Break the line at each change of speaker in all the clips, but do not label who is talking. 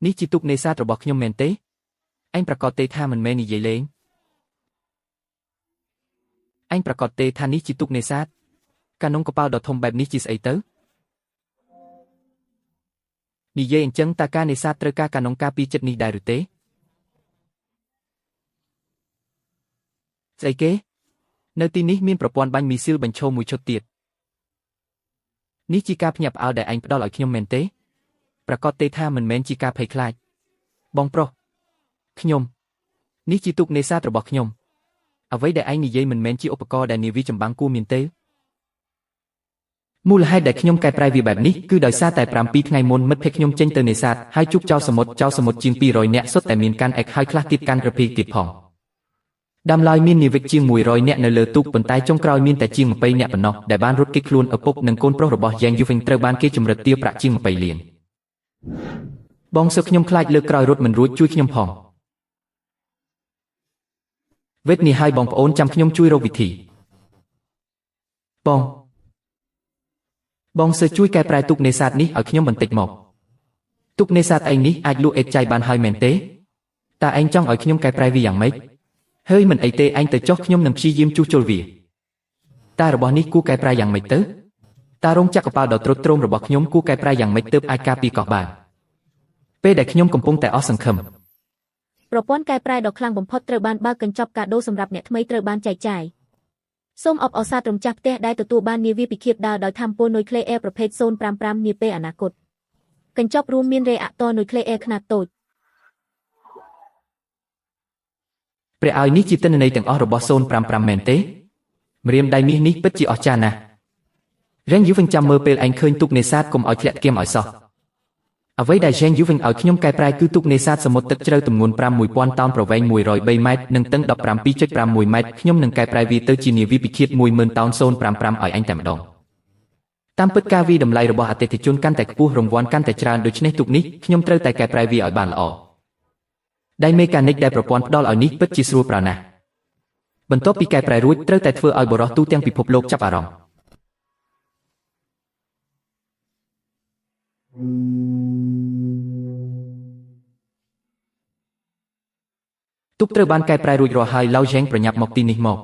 នេះជាទុកនេសាទរបស់ខ្ញុំមែនទេអញប្រកាសទេថាមិនមែននិយាយលេងអញប្រកាសទេថានេះជាទុកនេសាទកានងកប៉ាល់ដ៏ធំបែបនេះជាស្អីទៅនិយាយអញ្ចឹងតើការនេសាទត្រូវការកានងការពារចិត្តនេះដែរឬទេស្អីគេនៅទីនេះមានប្រព័ន្ធបាញ់មីស៊ីលបញ្ឈរមួយឈុតទៀតនេះជាការភ្ញាក់ផ្អើលដែលឯងផ្ដល់ឲ្យខ្ញុំមែនទេប្រកាសទេថាមិនមែនជាការភ័យខ្លាចបងប្រុសខ្ញុំនេះជាទុកនេសាទរបស់ខ្ញុំអ្វីដែលឯងនិយាយមិនមែនជាឧបករណ៍ដែលនាវាចម្បាំងគួរមានទេមូលហេតុដែលខ្ញុំកែប្រែវាបែបនេះគឺដោយសារតែ7ថ្ងៃមុនមិត្តភក្តិខ្ញុំចេញទៅនេសាទហើយជួបចៅសមុទ្រជាង200នាក់សុទ្ធតែមានកាន់អិចហើយខ្លះទៀតកាន់ក្រភីទៀតផងដើមឡើយមាននាវិកជាង100នាក់នៅលើទូកប៉ុន្តែចុងក្រោយមានតែជាង20នាក់ប៉ុណ្ណោះដែលបានរត់គេចខ្លួនឪពុកនិងកូនប្រុសរបស់យ៉ាងយូហ្វិងត្រូវបានគេជំរិតទារប្រាក់ជាង20លានបងសើខ្ញុំខ្លាចលើកក្រោយរត់មិនរួចជួយខ្ញុំផងវេទនេះហើយបងប្អូនចាំខ្ញុំជួយរកវិធីបងសើជួយកែប្រែទុកនេសាទនេះឲ្យខ្ញុំបន្តិចមកទុកនេសាទឯងនេះអាចលក់អេតចៃបានហើយមែនទេតើឯងចង់ឲ្យខ្ញុំកែប្រែវាយ៉ាងម៉េចហើយមិនអីទេឯងទៅចុះខ្ញុំនឹងព្យាយាមជួសជុលវាតែរបស់នេះគួរកែប្រែយ៉ាងម៉េចទៅតើរោងចក្រកប៉ាល់ដ៏ទ្រុឌទ្រោមរបស់ខ្ញុំគួរកែប្រែយ៉ាងម៉េចទើបអាចការពារកោះបានពេលដែលខ្ញុំកំពុងតែអស់សង្ឃឹម
ប្រព័ន្ធកែប្រែដ៏ខ្លាំងបំផុតត្រូវបានបើកកញ្ចប់កាដូសម្រាប់អ្នកថ្មីត្រូវបានចែកចាយសូមអបអរសាទរម្ចាស់ផ្ទះដែលទទួលបាននាវាពិឃាតដើរដោយថាមពលនុយក្លេអ៊ែរប្រភេទ055នាពេលអនាគតកញ្ចប់រួមមានរេអាក់ទ័រនុយក្លេអ៊ែរខ្នាតតូច
ព្រះឲ្យនេះជាទិន្នន័យទាំងអស់របស់055មែនទេម្រាមដៃមាសនេះពិតជាអស្ចារ្យណាស់រ៉េងយូវិញចាំមើលពេលឯងឃើញទុកនេសាទកុំឲ្យធ្លាក់គៀមឲ្យសោះអ្វីដែលរ៉េងយូវិញឲ្យខ្ញុំកែប្រែគឺទុកនេសាទសមុទ្រទឹកជ្រៅទម្ងន់ 5000 តោនប្រវែង103ម៉ែត្រនិងតឹង 17.61 ម៉ែត្រខ្ញុំនឹងកែប្រែវាទៅជានាវាពិឃាត 10000 តោន055ឲ្យអញតែម្ដងតាមពិតការវិតម្លៃរបស់អតិថិជនកាន់តែខ្ពស់រង្វាន់កាន់តែច្រើនដូច្នេះទុកនេះខ្ញុំត្រូវតែកែប្រែវាឲ្យបានល្អដៃមេកានិកដែលប្រព័ន្ធផ្ដល់ឲ្យនេះពិតជាស្រួលប្រើណាស់បន្ទាប់ពីកែប្រែរួចត្រូវតែធ្វើឲ្យបរិះទូទាំងពិភពលោកចាប់អារម្មណ៍ទុកត្រូវបានកែប្រែរួចរាល់ហើយឡៅយ៉េងប្រញាប់មកទីនេះមក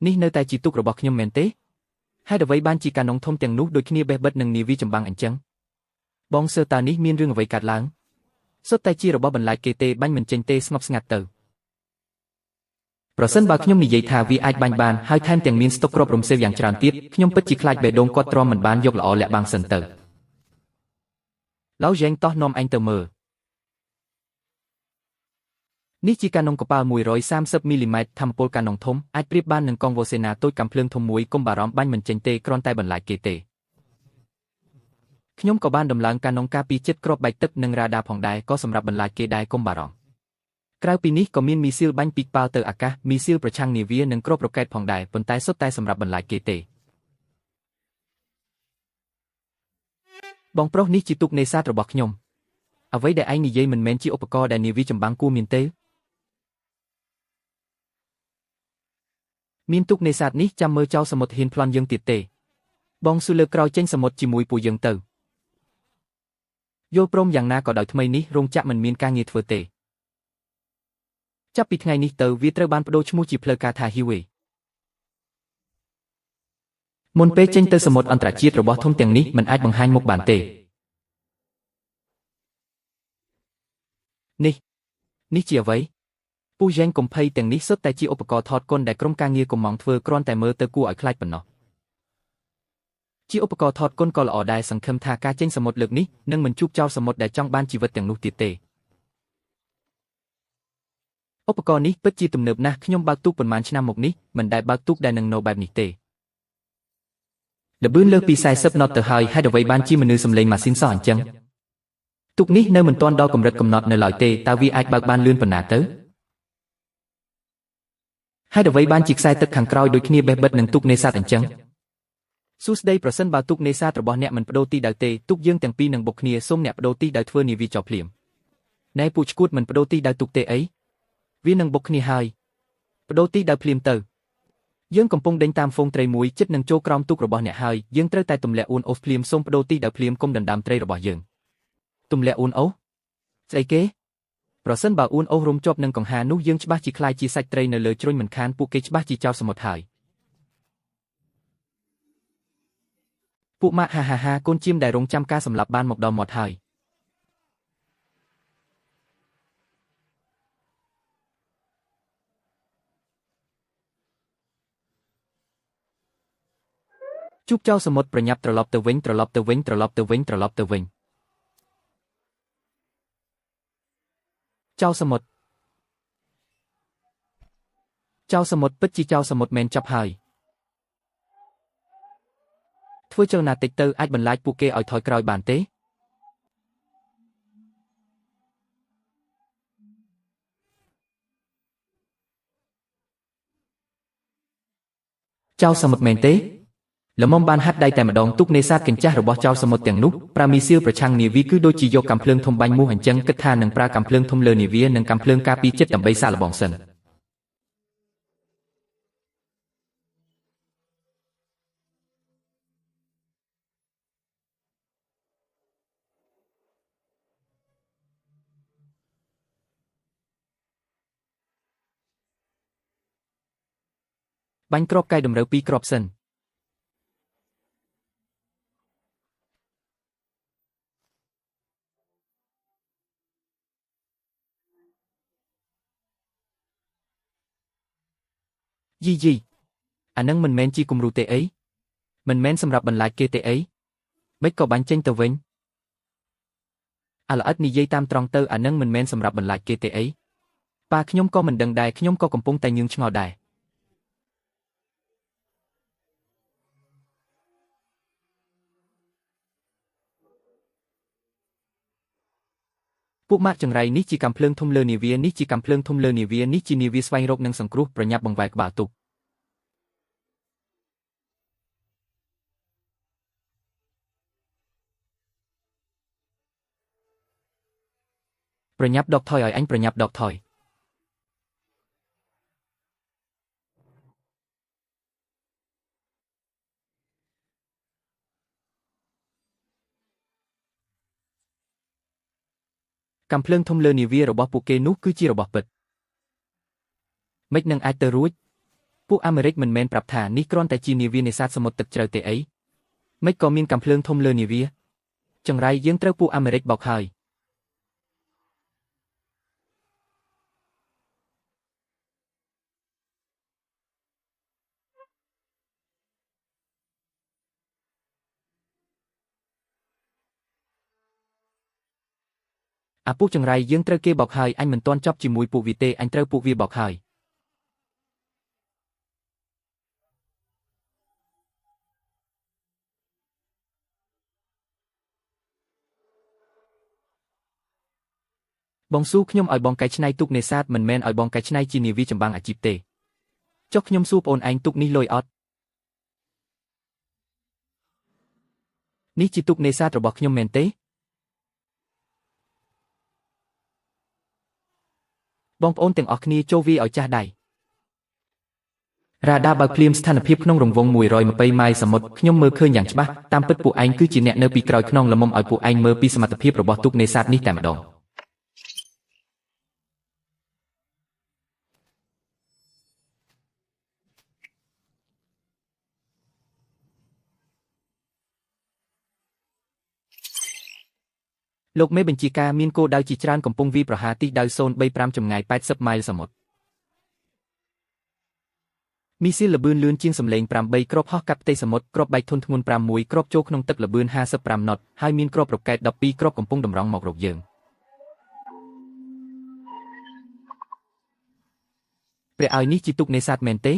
នេះនៅតែជាទុករបស់ខ្ញុំមែនទេហេតុអ្វីបានជាកាណុងធំទាំងនោះដូចគ្នាបេះបិទនឹងនាវាចម្បាំងអញ្ចឹងបងសើតានេះមានរឿងអ្វីកើតឡើងសុទ្ធតែជារបស់បន្លាចគេទេបាញ់មិនចេញទេស្ងប់ស្ងាត់ទៅប្រសិនបើខ្ញុំនិយាយថាវាអាចបាញ់បានហើយថែមទាំងមានស្តុកគ្រាប់រំសេវយ៉ាងច្រើនទៀតខ្ញុំពិតជាខ្លាចបេះដូងគាត់ទ្រាំមិនបានយកល្អលាក់បាំងសិនទៅឡៅយ៉េងតោះនាំអញទៅមើលនេះជាកាណុងកប៉ាល់130មីលីម៉ែត្រថាមពលកាណុងធំអាចប្រៀបបាននឹងកងវ៉ូសេនាតូចកាំភ្លើងធំមួយកុំបារម្ភបាញ់មិនចេញទេគ្រាន់តែបន្លាចគេទេខ្ញុំក៏បានដំឡើងកាណុងការពារចិត្តគ្រាប់បែកទឹកនិងរ៉ាដាផងដែរក៏សម្រាប់បន្លាចគេដែរកុំបារម្ភក្រៅពីនេះក៏មានមីស៊ីលបាញ់ពីប៉ាល់ទៅអាកាសមីស៊ីលប្រឆាំងនាវានិងគ្រាប់រ៉ុកែតផងដែរប៉ុន្តែសុទ្ធតែសម្រាប់បន្លាចគេទេបងប្រុសនេះជាទុកនេសាទរបស់ខ្ញុំអ្វីដែលឯងនិយាយមិនមែនជាឧបករណ៍ដែលនាវាចម្បាំងគួរមានទេមានទុកនេសាទនេះចាំមើលចៅសមុទ្រហ៊ានប្លន់យើងទៀតទេបងស៊ូលើក្រោយចេញសមុទ្រជាមួយពួកយើងទៅយល់ព្រមយ៉ាងណាក៏ដោយថ្មីនេះរោងចក្រមិនមានការងារធ្វើទេចាប់ពីថ្ងៃនេះទៅវាត្រូវបានបដូរឈ្មោះជាផ្លូវការថា Highway មុនពេលចេញទៅសមុទ្រអន្តរជាតិរបស់ធំទាំងនេះមិនអាចបង្ហាញមុខបានទេនេះជាអ្វីពូយ៉ែងកំភៃទាំងនេះសុទ្ធតែជាឧបករណ៍ថតគុណដែលក្រុមការងារកំងធ្វើគ្រាន់តែមើលទៅគួរឲ្យខ្លាចប៉ុណ្ណោះជាឧបករណ៍ថតគុណក៏ល្អដែរសង្ឃឹមថាការចេញសមុទ្រលើកនេះនឹងមិនជួបចោលសមុទ្រដែលចង់បានជីវិតទាំងនោះទៀតទេឧបករណ៍នេះពិតជាទំនើបណាស់ខ្ញុំបើកទូកប៉ុន្មានឆ្នាំមកនេះមិនដែលបើកទូកដែលនឹងនៅបែបនេះទេល្បឿនលើសពី40 knot ទៅហើយហេតុអ្វីបានជាមនុស្សសម្លេងម៉ាស៊ីនសោះអញ្ចឹងទូកនេះនៅមិនទាន់ដល់កម្រិតកំណត់នៅឡើយទេតើវាអាចបើកបានលឿនប៉ុណ្ណាទៅហេតុអ្វីបានជាខ្សែទឹកខាងក្រោយដូចគ្នាបេះបិទនឹងទូកនេសាទអញ្ចឹងសួស្ដីប្រសិនបើទូកនេសាទរបស់អ្នកមិនបដូរទីដៅទេទូកយើងទាំងពីរនឹងបុកគ្នាសូមអ្នកបដូរទីដៅធ្វើនាវាចោលភ្លាមណែពួកឈួតមិនបដូរទីដៅទូកទេអីវានឹងបុកគ្នាហើយ បដូរទីដោយភ្លាមទៅយើងកំពុងដេញតាមហ្វូងត្រីមួយចិត្តនឹងចូលក្រោមទូករបស់អ្នកហើយយើងត្រូវតែទម្លាក់អ៊ូនអូសភ្លាមសូមបដូរទីដោយភ្លាមកុំដណ្ដើមត្រីរបស់យើងទម្លាក់អ៊ូនអូសស្អីគេប្រសិនបើអ៊ូនអូសរុំជាប់នឹងកង្ហានោះយើងច្បាស់ជាខ្លាយជាសាច់ត្រីនៅលើជ្រុញមិនខានពួកគេច្បាស់ជាចោរសមុទ្រហើយពួកម៉ាក់ហាកូនជៀមដែលរងចាំការសម្លាប់បានមកដល់មាត់ហើយជួបចៅសមុទ្រប្រញាប់ត្រឡប់ទៅវិញត្រឡប់ទៅវិញត្រឡប់ទៅវិញត្រឡប់ទៅវិញចៅសមុទ្រពិតជាចៅសមុទ្រមែនចាប់ហើយធ្វើចលនាតិចទៅអាចបន្លាចពួកគេឲ្យថយក្រោយបានទេចៅសមុទ្រមែនទេល្មមបានហាត់ដៃតែម្ដងទូកនេសាទកញ្ចាស់របស់ចៅសមុទ្រទាំងនោះប្រាមីសៀលប្រឆាំងនាវាគឺដូចជាយកកាំភ្លើងធំបាញ់មូសអញ្ចឹងគិតថានឹងប្រើកាំភ្លើងធំលើនាវានិងកាំភ្លើងការពារចិត្តដើម្បីសាកល្បងសិនបាញ់គ្រាប់កាយតម្រូវ2គ្រាប់សិនយីអានឹងមិនមែនជាគំរូទេអីមិនមែនសម្រាប់បន្លាចគេទេអីមិនក៏បាញ់ចេញទៅវិញអាល្អិតនិយាយតាមត្រង់ទៅអានឹងមិនមែនសម្រាប់បន្លាចគេទេអីប៉ាខ្ញុំក៏មិនដឹងដែរខ្ញុំក៏កំពុងតែញឿងឆ្ងល់ដែរពួកម៉ាក់ចង្រៃនេះជាកាំភ្លើងធំលើនាវានេះជាកាំភ្លើងធំលើនាវានេះជានាវាស្វែងរកនិងសង្គ្រោះប្រញាប់បង្វែរក្បាលទូកប្រញាប់ដកថយឲ្យអញប្រញាប់ដកថយកាំភ្លើងធំលើនាវារបស់ពួកគេនោះគឺជារបស់ពិតមិននឹងអាចទៅរួចពួកអាមេរិកមិនមែនប្រាប់ថានេះគ្រាន់តែជានាវានេសាទសមុទ្រទឹកជ្រៅទេអីមិនក៏មានកាំភ្លើងធំលើនាវាចង្រៃយើងត្រូវពួកអាមេរិកបោកហើយអាពួកចង្រៃយើងត្រូវគេបោកហើយអញមិនទាន់ចប់ជាមួយពួកវាទេអញត្រូវពួកវាបោកហើយបងស៊ូខ្ញុំឲ្យបងកែច្នៃទូកនេសាទមិនមែនឲ្យបងកែច្នៃជានាវាចម្បាំងអាជីពទេចុះខ្ញុំសួរប្អូនឯងទូកនេះលុយអត់នេះជាទូកនេសាទរបស់ខ្ញុំមែនទេបងប្អូនទាំងអស់គ្នាចូលវាឲ្យចាស់ដៃរ៉ាដាបើកភ្លាមស្ថានភាពក្នុងរង្វង់120ម៉ាយល៍សមុទ្រខ្ញុំមើលឃើញយ៉ាងច្បាស់តាមពិតពួកឯងគឺជាអ្នកនៅពីក្រោយខ្នងល្មមឲ្យពួកឯងមើលពីសមត្ថភាពរបស់ទូកនេសាទនេះតែម្ដងលោកមេបញ្ជាការមានគោលដៅជាច្រើនកំពុងវាយប្រហារទីដៅ035ចម្ងាយ80ម៉ាយល៍សមុទ្រមីស៊ីលល្បឿនលឿនជាងសម្លេង8គ្រាប់ហោះកាត់ផ្ទៃសមុទ្រគ្រាប់បែកធុនធ្ងន់6គ្រាប់ចូលក្នុងទឹកល្បឿន55ណុតហើយមានគ្រាប់រ៉ុកកែត12គ្រាប់កំពុងតម្រង់មករកយើងព្រះឲ្យនេះជាទូកនេសាទមែនទេ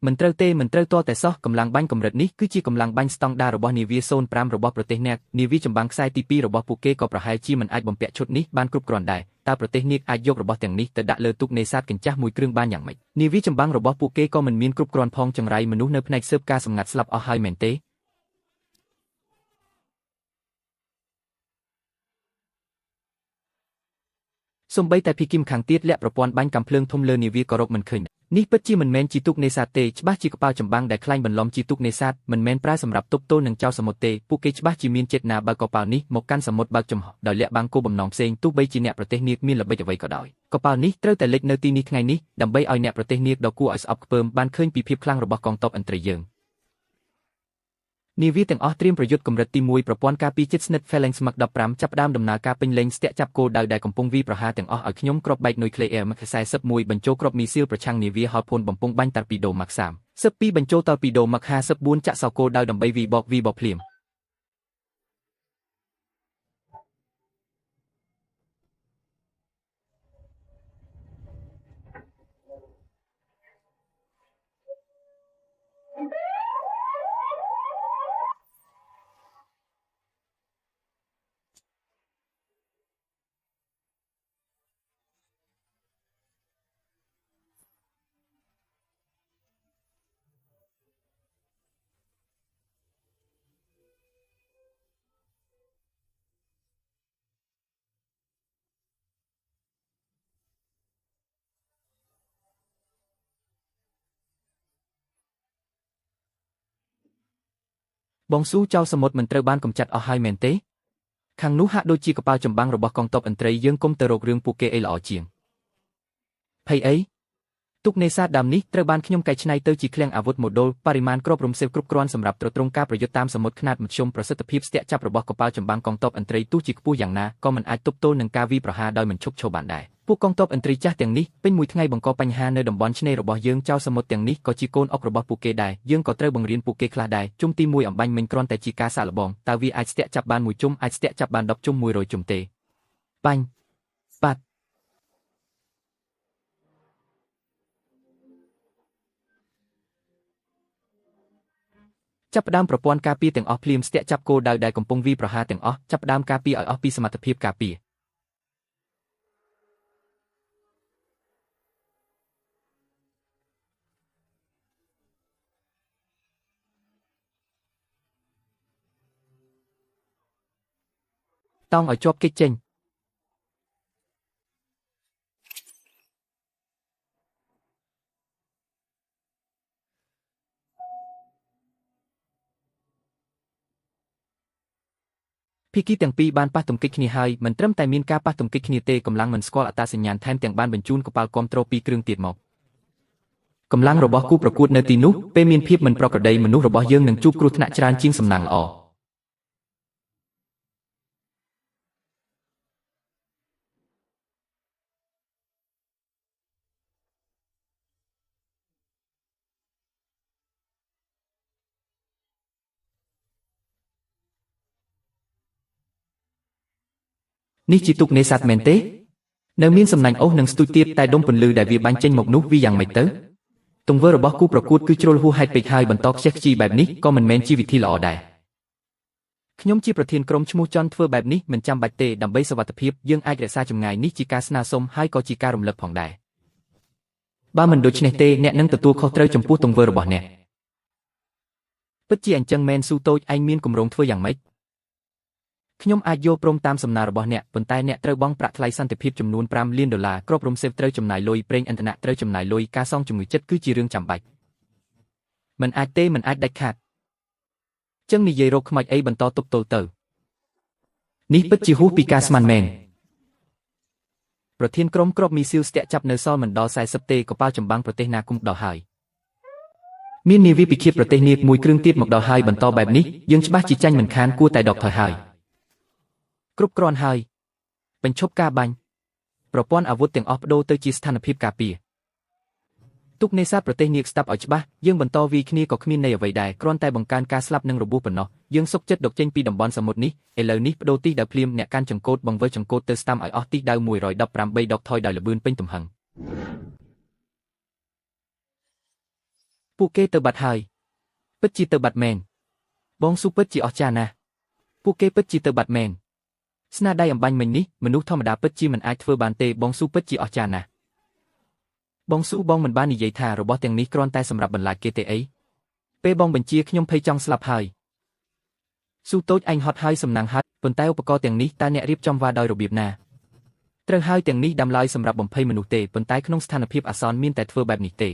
មិនត្រូវទេមិនត្រូវទាល់តែសោះកម្លាំងបាញ់កម្រិតនេះគឺជាកម្លាំងបាញ់ស្តង់ដាររបស់នាវា05របស់ប្រទេសអ្នកនាវាចម្បាំងខ្សែទី2របស់ពួកគេក៏ប្រហែលជាមិនអាចបំពាក់ឈុតនេះបានគ្រប់គ្រាន់ដែរតើប្រទេសនេះអាចយករបស់ទាំងនេះទៅដាក់លើទូកនេសាទកញ្ចាស់មួយគ្រឿងបានយ៉ាងម៉េចនាវាចម្បាំងរបស់ពួកគេក៏មិនមានគ្រប់គ្រាន់ផងចង្រៃមនុស្សនៅផ្នែកស៊ើបការសម្ងាត់ស្លាប់អស់ហើយមែនទេ សំបីតែភីគីមខាងទៀតលាក់ប្រព័ន្ធបាញ់កាំភ្លើងធំលើនាវាក៏រកមិនឃើញនេះពិតជាមិនមែនជីទូកនេសាទទេច្បាស់ជាកប៉ាល់ចម្បាំងដែលខ្លាញ់បន្លំជីទូកនេសាទមិនមែនប្រើសម្រាប់ទប់ទល់នឹងចៅសមុទ្រទេពួកគេច្បាស់ជាមានចេតនាបើកកប៉ាល់នេះមកកាន់សមុទ្របើកចំហដោយលាក់បាំងគោលបំណងផ្សេងទោះបីជាអ្នកប្រទេសនាគមានល្បិចអ្វីក៏ដោយកប៉ាល់នេះត្រូវតែលេចនៅទីនេះថ្ងៃនេះដើម្បីឲ្យអ្នកប្រទេសនាគដ៏គួរឲ្យស្អប់ខ្ពើមបានឃើញពីភាពខ្លាំងរបស់កងទ័ពឥន្ទ្រីយើងនាវាទាំងអស់ត្រៀមប្រយុទ្ធកម្រិតទី1ប្រព័ន្ធការពារជិតស្និទ្ធ Phalanx Mark 15ចាប់ផ្ដើមដំណើរការពេញលេញស្ទាក់ចាប់គោលដៅដែលកំពុងវាយប្រហារទាំងអស់ឲ្យខ្ញុំគ្រាប់បែកនុយក្លេអ៊ែរ Mark 41បញ្ចូលគ្រាប់មីស៊ីលប្រឆាំងនាវាហោលភូនបំពង់បាញ់តាពីដូ Mark 32បញ្ចូលតាពីដូ Mark 54ចាក់សោគោលដៅដើម្បីវាយបកភ្លាមបងស៊ូចៅសមុទ្រមិនត្រូវបានកម្ចាត់អស់ហើយមែនទេខាងនោះហាក់ដូចជាកប៉ាល់ចម្បាំងរបស់កងទ័ពឥន្ទ្រីយើងគុំទៅរករឿងពួកគេអីល្អជាងភ័យអីទូកនេសាទដើមនេះត្រូវបានខ្ញុំកែច្នៃទៅជាឃ្លាំងអាវុធម៉ូដូលបរិមាណគ្រាប់រំសេវគ្រប់គ្រាន់សម្រាប់ទ្រទ្រង់ការប្រយុទ្ធតាមសមុទ្រខ្នាតមធ្យមប្រសិទ្ធភាពស្ទាក់ចាប់របស់កប៉ាល់ចម្បាំងកងទ័ពឥន្ទ្រីទោះជាខ្ពស់យ៉ាងណាក៏មិនអាចទប់ទល់នឹងការវាយប្រហារដោយមិនឈប់ឈរបានដែរពួកកងទ័ពឥន្ទ្រីចាស់ទាំងនេះពេញមួយថ្ងៃបង្កបញ្ហានៅតំបន់ឆ្នេររបស់យើងចៅសមុទ្រទាំងនេះក៏ជាកូនអុករបស់ពួកគេដែរយើងក៏ត្រូវបង្រៀនពួកគេខ្លះដែរជុំទី1អំបញ្ញមិញគ្រាន់តែជាការសាកល្បងតើវាអាចស្ទាក់ចាប់បាន1ជុំអាចស្ទាក់ចាប់បាន10ជុំ100ជុំទេបាញ់ប៉ាត់ចាប់ផ្ដើមប្រព័ន្ធការពារទាំងអស់ភ្លាមស្ទាក់ចាប់គោលដៅដែលកំពុងវាយប្រហារទាំងអស់ចាប់ផ្ដើមការពារឲ្យអស់ពីសមត្ថភាពការពារតោងឲ្យជាប់គេចចេញភាគីទាំងពីរបានប៉ះទង្គិចគ្នាហើយមិនត្រឹមតែមានការប៉ះទង្គិចគ្នាទេកម្លាំងមិនស្គាល់អត្តសញ្ញាណថែមទាំងបានបញ្ជូនកប៉ាល់គាំទ្រពីរគ្រឿងទៀតមកកម្លាំងរបស់គូប្រកួតនៅទីនោះពេលមានភាពមិនប្រក្រតីមនុស្សរបស់យើងនឹងជួបគ្រោះថ្នាក់ច្រើនជាងសំណាងល្អនេះជាទូកនេសាទមែនទេនៅមានសំណាញ់អូសនិងស្ទូចទៀតតែដុំពន្លឺដែលវាបាញ់ចេញមកនោះវាយ៉ាងម៉េចទៅទង្វើរបស់គូប្រកួតគឺជ្រុលហួសហេតុពេកហើយបន្តខ្ជះខ្ជាយបែបនេះក៏មិនមែនជាវិធីល្អដែរខ្ញុំជាប្រធានក្រុមឈ្មោះចន់ធ្វើបែបនេះមិនចាំបាច់ទេដើម្បីសុវត្ថិភាពយើងអាចរក្សាចម្ងាយនេះជាការស្នើសុំហើយក៏ជាការរំលឹកផងដែរបើមិនដូច្នេះទេអ្នកនឹងទទួលខុសត្រូវចំពោះទង្វើរបស់អ្នកពិតជាអញ្ចឹងមែនស៊ូតូចឯងមានគម្រោងធ្វើយ៉ាងម៉េចខ្ញុំអាចយល់ព្រមតាមសំណើរបស់អ្នកប៉ុន្តែអ្នកត្រូវបង់ប្រាក់ថ្លៃសន្តិភាពចំនួន$5 លានគ្រាប់រំសេវត្រូវចំណាយលុយប្រេងឥន្ធនៈត្រូវចំណាយលុយការសងជំងឺចិត្តគឺជារឿងចាំបាច់មិនអាចទេមិនអាចដាច់ខាតចឹងនិយាយរកខ្មោចអីបន្តទប់ទល់ទៅនេះពិតជាហួសពីការស្មានមែនប្រធានក្រុមគ្រាប់មីស៊ីលស្ទាក់ចាប់នៅសល់មិនដល់40ទេកប៉ាល់ចម្បាំងប្រទេសណាគុំដល់ហើយមាននាវាពិឃាតប្រទេសនាគមួយគ្រឿងទៀតមកដល់ហើយបន្តបែបនេះយើងច្បាស់ជាចាញ់មិនខានគួរតែដកថយហើយគ្រប់គ្រាន់ហើយបញ្ឈប់ការបាញ់ប្រព័ន្ធអាវុធទាំងអស់បដូរទៅជាស្ថានភាពការពារទូកនេសាទប្រទេសនាគស្ដាប់ឲ្យច្បាស់យើងបន្តវាយគ្នាក៏គ្មានន័យអ្វីដែរគ្រាន់តែបង្កើនការស្លាប់និងរបួសប៉ុណ្ណោះយើងសុកចិត្តដកចេញពីតំបន់សមុទ្រនេះឥឡូវនេះបដូរទីដោយភ្លាមអ្នកកាន់ចង្កូតបង្វិលចង្កូតទៅស្ដាំឲ្យអស់ទីដៅ118ដកថយដោយល្បឿនពេញទំហឹងពួកគេទៅបាត់ហើយពិតជាទៅបាត់មែនបងស៊ូពិតជាអស្ចារ្យណាស់ពួកគេពិតជាទៅបាត់មែនស្នាដៃអំបញ្ញមិញនេះមនុស្សធម្មតាពិតជាមិនអាចធ្វើបានទេបងស៊ូពិតជាអស្ចារ្យណាស់បងស៊ូបងមិនបាននិយាយថារបស់ទាំងនេះគ្រាន់តែសម្រាប់បន្លាចគេទេអីពេលបងបញ្ជាខ្ញុំភ័យចង់ស្លាប់ហើយស៊ូតូចអញហត់ហើយសំណាងហើយប៉ុន្តែឧបករណ៍ទាំងនេះតើអ្នករៀបចំវាដោយរបៀបណា ត្រូវហើយទាំងនេះដាំឡើយសម្រាប់បំភ័យមនុស្សទេប៉ុន្តែក្នុងស្ថានភាពអាសន្នមានតែធ្វើបែបនេះទេ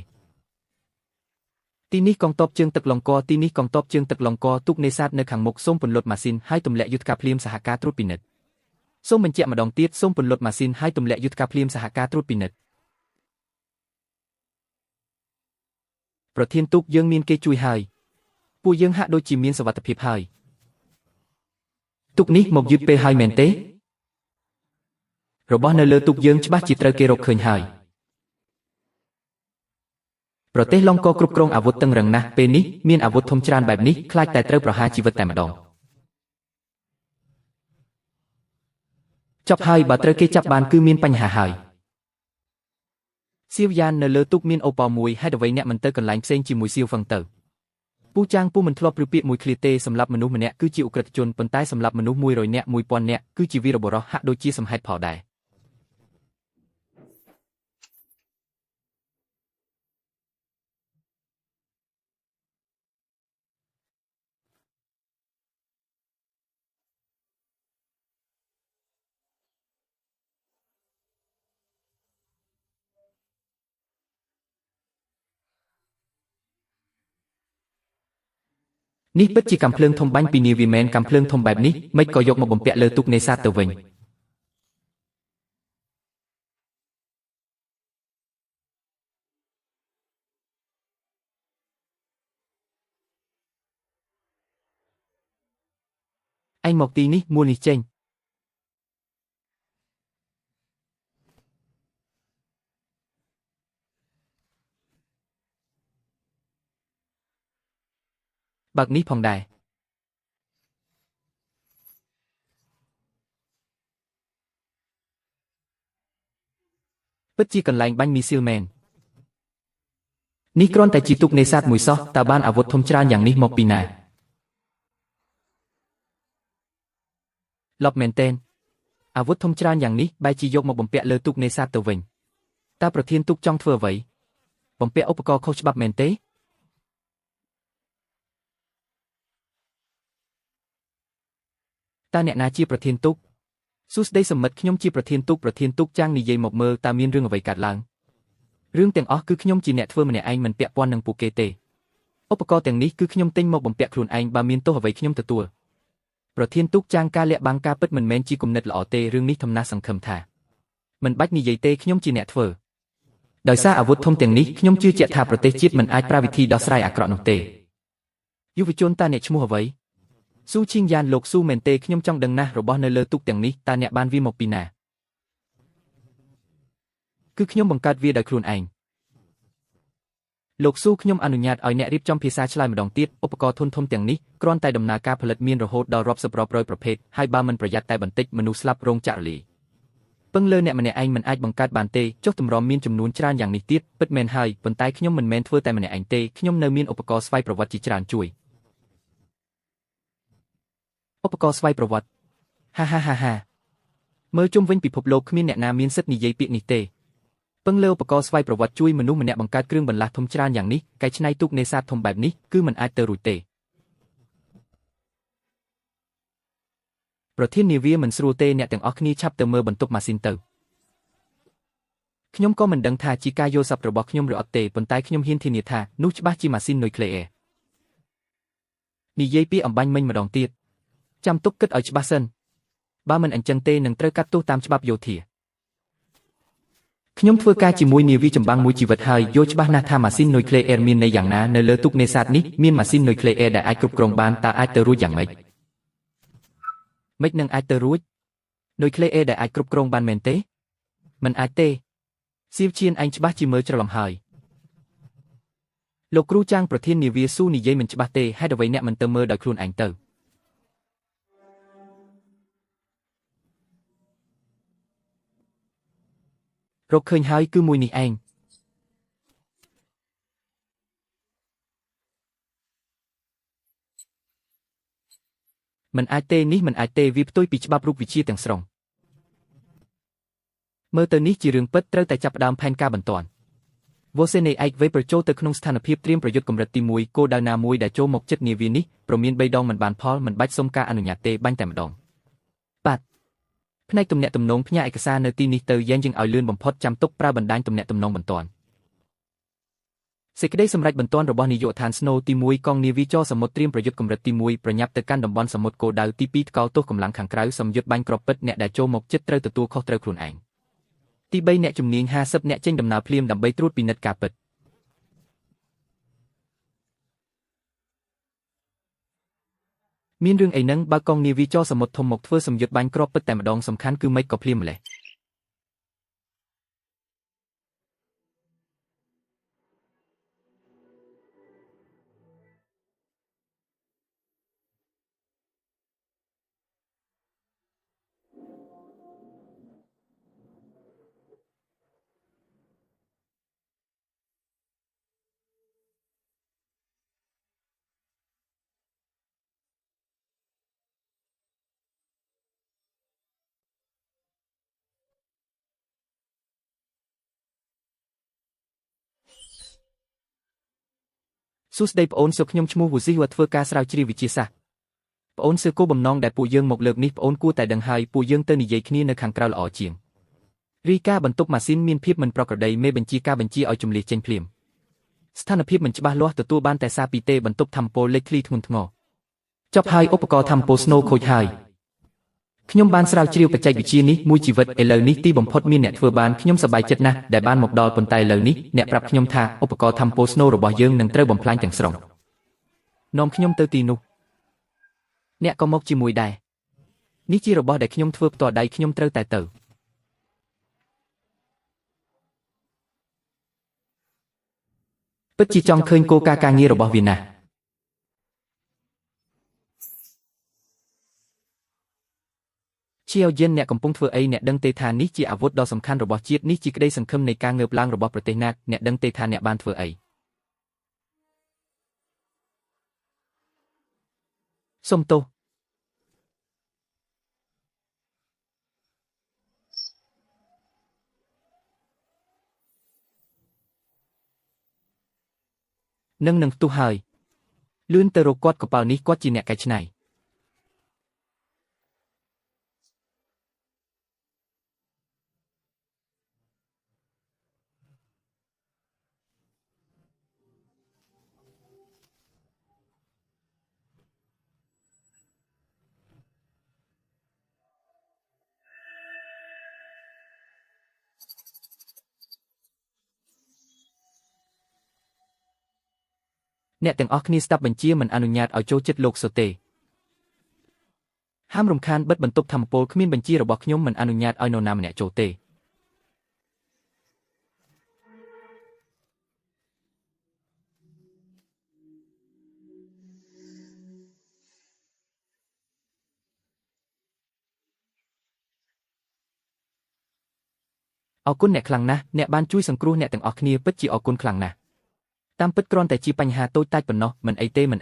ទីនេះកងទ័ពជើងទឹកឡុងកទីនេះកងទ័ពជើងទឹកឡុងកទូកនេសាទនៅខាងមុខសូមពន្លត់ម៉ាស៊ីនហើយទម្លាក់យុទ្ធការភ្លាមសហការត្រួតពិនិត្យសូមបញ្ជាក់ម្ដងទៀតសូមពន្លត់ម៉ាស៊ីនហើយទម្លាក់យុទ្ធការភ្លាមសហការត្រួតពិនិត្យប្រធានទូកយើងមានគេជួយហើយពួកយើងហាក់ដូចជាមានសុវត្ថិភាពហើយទូកនេះមកយឺតពេលហើយមែនទេរបស់នៅលើទូកយើងច្បាស់ជាត្រូវគេរកឃើញហើយប្រទេសឡុងកគ្រប់គ្រងអាវុធតឹងរឹងណាស់ពេលនេះមានអាវុធធំច្រើនបែបនេះខ្លាចតែត្រូវប្រហារជីវិតតែម្ដងចប់ហើយបើត្រូវគេចាប់បានគឺមានបញ្ហាហើយសៀវយ៉ាននៅលើទូកមានអូប៉ោមួយហេតុអ្វីអ្នកមិនទៅកន្លែងផ្សេងជាមួយសៀវហ្វឹងទៅពូចាងពូមិនធ្លាប់ឬពាក្យមួយឃ្លាទេសម្រាប់មនុស្សម្នាក់គឺជាឧក្រិដ្ឋជនប៉ុន្តែសម្រាប់មនុស្ស100នាក់1000នាក់គឺជាវីរបុរសហាក់ដូចជាសំហេតុផលដែរនេះពិតជាកាំភ្លើងធំបាញ់ពីនាវាមែនកាំភ្លើងធំបែបនេះមិនក៏យកមកបំពាក់លើទូកនេសាទទៅវិញឯងមកទីនេះមួលនេះចេញបើកនេះផងដែរពិតជាកន្លែងបាញ់មីស៊ីលមែននេះគ្រាន់តែជាទូកនេសាទមួយសោះតើបានអាវុធធំច្រើនយ៉ាងនេះមកពីណាលប់មែនទែនអាវុធធំច្រើនយ៉ាងនេះបែរជាយកមកបំពាក់លើទូកនេសាទទៅវិញតើប្រធានទូកចង់ធ្វើអ្វីបំពាក់ឧបករណ៍ខុសច្បាប់មែនទេតើអ្នកណាជាប្រធានទូកសួស្ដីសមិទ្ធខ្ញុំជាប្រធានទូកចាងនិយាយមកមើលតើមានរឿងអ្វីកើតឡើងរឿងទាំងអស់គឺខ្ញុំជាអ្នកធ្វើម្នាក់ឯងមិនពាក់ព័ន្ធនឹងពួកគេទេឧបករណ៍ទាំងនេះគឺខ្ញុំទិញមកបំពាក់ខ្លួនឯងបើមានទោសអ្វីខ្ញុំទទួលប្រធានទូកចាងការលាក់បាំងការពិតមិនមែនជាគំនិតល្អទេរឿងនេះធម្មតាសង្ឃឹមថាមិនបាច់និយាយទេខ្ញុំជាអ្នកធ្វើដោយសារអាវុធធំទាំងនេះខ្ញុំជឿជាក់ថាប្រទេសជាតិមិនអាចប្រើវិធីដោះស្រាយអាក្រក់នោះទេយុវជនតើអ្នកឈ្មោះអ្វីស៊ូឈីងយ៉ានលោកស៊ូមែនទេខ្ញុំចង់ដឹងណាស់របស់នៅលើទូកទាំងនេះតើអ្នកបានវាមកពីណាគឺខ្ញុំបង្កើតវាដោយខ្លួនឯងលោកស៊ូខ្ញុំអនុញ្ញាតឲ្យអ្នករៀបចំភាសាឆ្លើយម្ដងទៀតឧបករណ៍ធុនធំទាំងនេះគ្រាន់តែដំណើរការផលិតមានរហូតដល់រាប់សិបរាប់រយប្រភេទហើយបើមិនប្រយ័ត្នតែបន្តិចមនុស្សស្លាប់រងចក្រលីពឹងលើអ្នកម្នាក់ឯងមិនអាចបង្កើតបានទេចុះទម្រាំមានចំនួនច្រើនយ៉ាងនេះទៀតពិតមែនហើយប៉ុន្តែខ្ញុំមិនមែនធ្វើតែម្នាក់ឯងទេខ្ញុំនៅមានឧបករណ៍ស្វ័យប្រវត្តិជាច្រើនជួយឧបករណ៍ស្វ័យប្រវត្តិហាមើលជុំវិញពិភពលោកគ្មានអ្នកណាមានសិទ្ធិនិយាយពាក្យនេះទេពឹងលើឧបករណ៍ស្វ័យប្រវត្តិជួយមនុស្សម្នាក់បង្កើតគ្រឿងបន្លាស់ធំច្រើនយ៉ាងនេះកែច្នៃទូកនេសាទធំបែបនេះគឺមិនអាចទៅរួចទេប្រធាននាវាមិនស្រួលទេអ្នកទាំងអស់គ្នាឆាប់ទៅមើលបន្ទប់ម៉ាស៊ីនទៅខ្ញុំក៏មិនដឹងថាជាការយល់សប្តិរបស់ខ្ញុំឬអត់ទេប៉ុន្តែខ្ញុំហ៊ានធានាថានោះច្បាស់ជាម៉ាស៊ីននុយក្លេអ៊ែរនិយាយពីអំបញ្ញមិញម្ដងទៀតចាំទុកគិតឲ្យច្បាស់សិនបើមិនអញ្ចឹងទេនឹងត្រូវកាត់ទោសតាមច្បាប់យោធាខ្ញុំធ្វើការជាមួយនាវាចម្បាំងមួយជីវិតហើយយល់ច្បាស់ណាស់ថាម៉ាស៊ីននុយក្លេអ៊ែរមានន័យយ៉ាងណានៅលើទូកនេសាទនេះមានម៉ាស៊ីននុយក្លេអ៊ែរដែលអាចគ្រប់គ្រងបានតើអាចទៅរួចយ៉ាងម៉េចនឹងអាចទៅរួចនុយក្លេអ៊ែរដែលអាចគ្រប់គ្រងបានមែនទេមិនអាចទេសៀវឈៀនឯងច្បាស់ជាមើលច្រឡំហើយលោកគ្រូចាងប្រធាននាវាស៊ូនិយាយមិនច្បាស់ទេហេតុអ្វីអ្នកមិនទៅមើលដោយខ្លួនឯងទៅរកឃើញហើយគឺមួយនេះឯងមិនអាចទេនេះមិនអាចទេវាផ្ទុយពីច្បាប់រូបវិទ្យាទាំងស្រុងមើលទៅនេះជារឿងពិតត្រូវតែចាប់ផ្ដើមផែនការបន្ទាន់វ៉ូសេនេឯកវេប្រចូលទៅក្នុងស្ថានភាពត្រៀមប្រយុទ្ធកម្រិតទី1គោលដៅណាមួយដែលចូលមកជិតនាវានេះប្រមាន3ដងមិនបានផលមិនបាច់សុំការអនុញ្ញាតទេបាញ់តែម្ដងបាទ ផ្នែកទំនាក់ទំនងផ្ញើឯកសារនៅទីនេះទៅយ៉ាងយើងឲ្យលឿនបំផុតចាំទុកប្រើបណ្ដាញទំនាក់ទំនងបន្ទាន់សេចក្តីសម្រេចបន្ទាន់របស់នាយកដ្ឋានស្នូទី1កងនាវីចរសមុទ្រត្រៀមប្រយុទ្ធកម្រិតទី1ប្រញាប់ទៅកាន់តំបន់សមុទ្រគោលដៅទី2ថ្កោលទោសកម្លាំងខាងក្រៅសម្យុទ្ធបាញ់គ្រាប់ពិតអ្នកដែលចូលមកជិតត្រូវទទួលខុសត្រូវខ្លួនឯងទី3អ្នកជំនាញ50អ្នកចេញដំណើរភ្លាមដើម្បីត្រួតពិនិត្យការពិតមានរឿងអីហ្នឹងបើកងនាវីចរសមុទ្រធំមកធ្វើសម្យុទ្ធបាញ់គ្រាប់ពិតតែម្ដងសំខាន់គឺមិនក៏ភ្លាមម្លេះសួស្តីប្អូនសុខខ្ញុំឈ្មោះវូស៊ីវធ្វើការស្រាវជ្រាវវិទ្យាសាស្ត្រប្អូនសើគោលបំណងដែលពួកយើងមកលើកនេះប្អូនគួរតែដឹងហើយពួកយើងទៅនិយាយគ្នានៅខាងក្រៅល្អជាងរីកាបន្ទប់ម៉ាស៊ីនមានភាពមិនប្រក្រតីមេបញ្ជាការបញ្ជាឲ្យជំលះចេញភ្លាមស្ថានភាពមិនច្បាស់លាស់ទទួលបានតែសារពីទេបន្ទប់ធម្មពលលេខធ្លីធ្ងន់ធ្ងរចប់ហើយឧបករណ៍ធម្មពលស្នូខូចហើយខ្ញុំបានស្រាវជ្រាវបច្ចេកវិទ្យានេះមួយជីវិតឥឡូវនេះទីបំផុតមានអ្នកធ្វើបានខ្ញុំសប្បាយចិត្តណាស់ដែលបានមកដល់ប៉ុន្តែឥឡូវនេះអ្នកប្រាប់ខ្ញុំថាឧបករណ៍ធម្មពលស្នូរបស់យើងនឹងត្រូវបំផ្លាញទាំងស្រុងនាំខ្ញុំទៅទីនោះអ្នកក៏មកជាមួយដែរនេះជារបស់ដែលខ្ញុំធ្វើផ្ទាល់ដៃខ្ញុំត្រូវតែទៅពិតជាចង់ឃើញគោលការណ៍ការងាររបស់វាណាស់ជាយិនអ្នកកំពុងធ្វើអីអ្នកដឹងទេថានេះជាអាវុធដ៏សំខាន់របស់ជាតិនេះជាក្តីសង្ឃឹមនៃការងើបឡើងរបស់ប្រទេសណាអ្នកដឹងទេថាអ្នកបានធ្វើអីសុំទោសនឹងផ្ទុះហើយលឿនទៅរកគាត់កប៉ាល់នេះគាត់ជាអ្នកកែច្នៃអ្នកទាំងអស់គ្នាស្ដាប់បញ្ជាមិនអនុញ្ញាតឲ្យចូលចិត្តលោកសូទេហាមរំខានបិទបន្ទប់ធម្មពលគ្មានបញ្ជារបស់ខ្ញុំមិនអនុញ្ញាតឲ្យនរណាម្នាក់ចូលទេអរគុណអ្នកខ្លាំងណាស់អ្នកបានជួយសង្គ្រោះអ្នកទាំងអស់គ្នាពិតជាអរគុណខ្លាំងណាស់តាមពិតគ្រាន់តែជាបញ្ហាតូចតាចប៉ុណ្ណោះមិនអីទេ10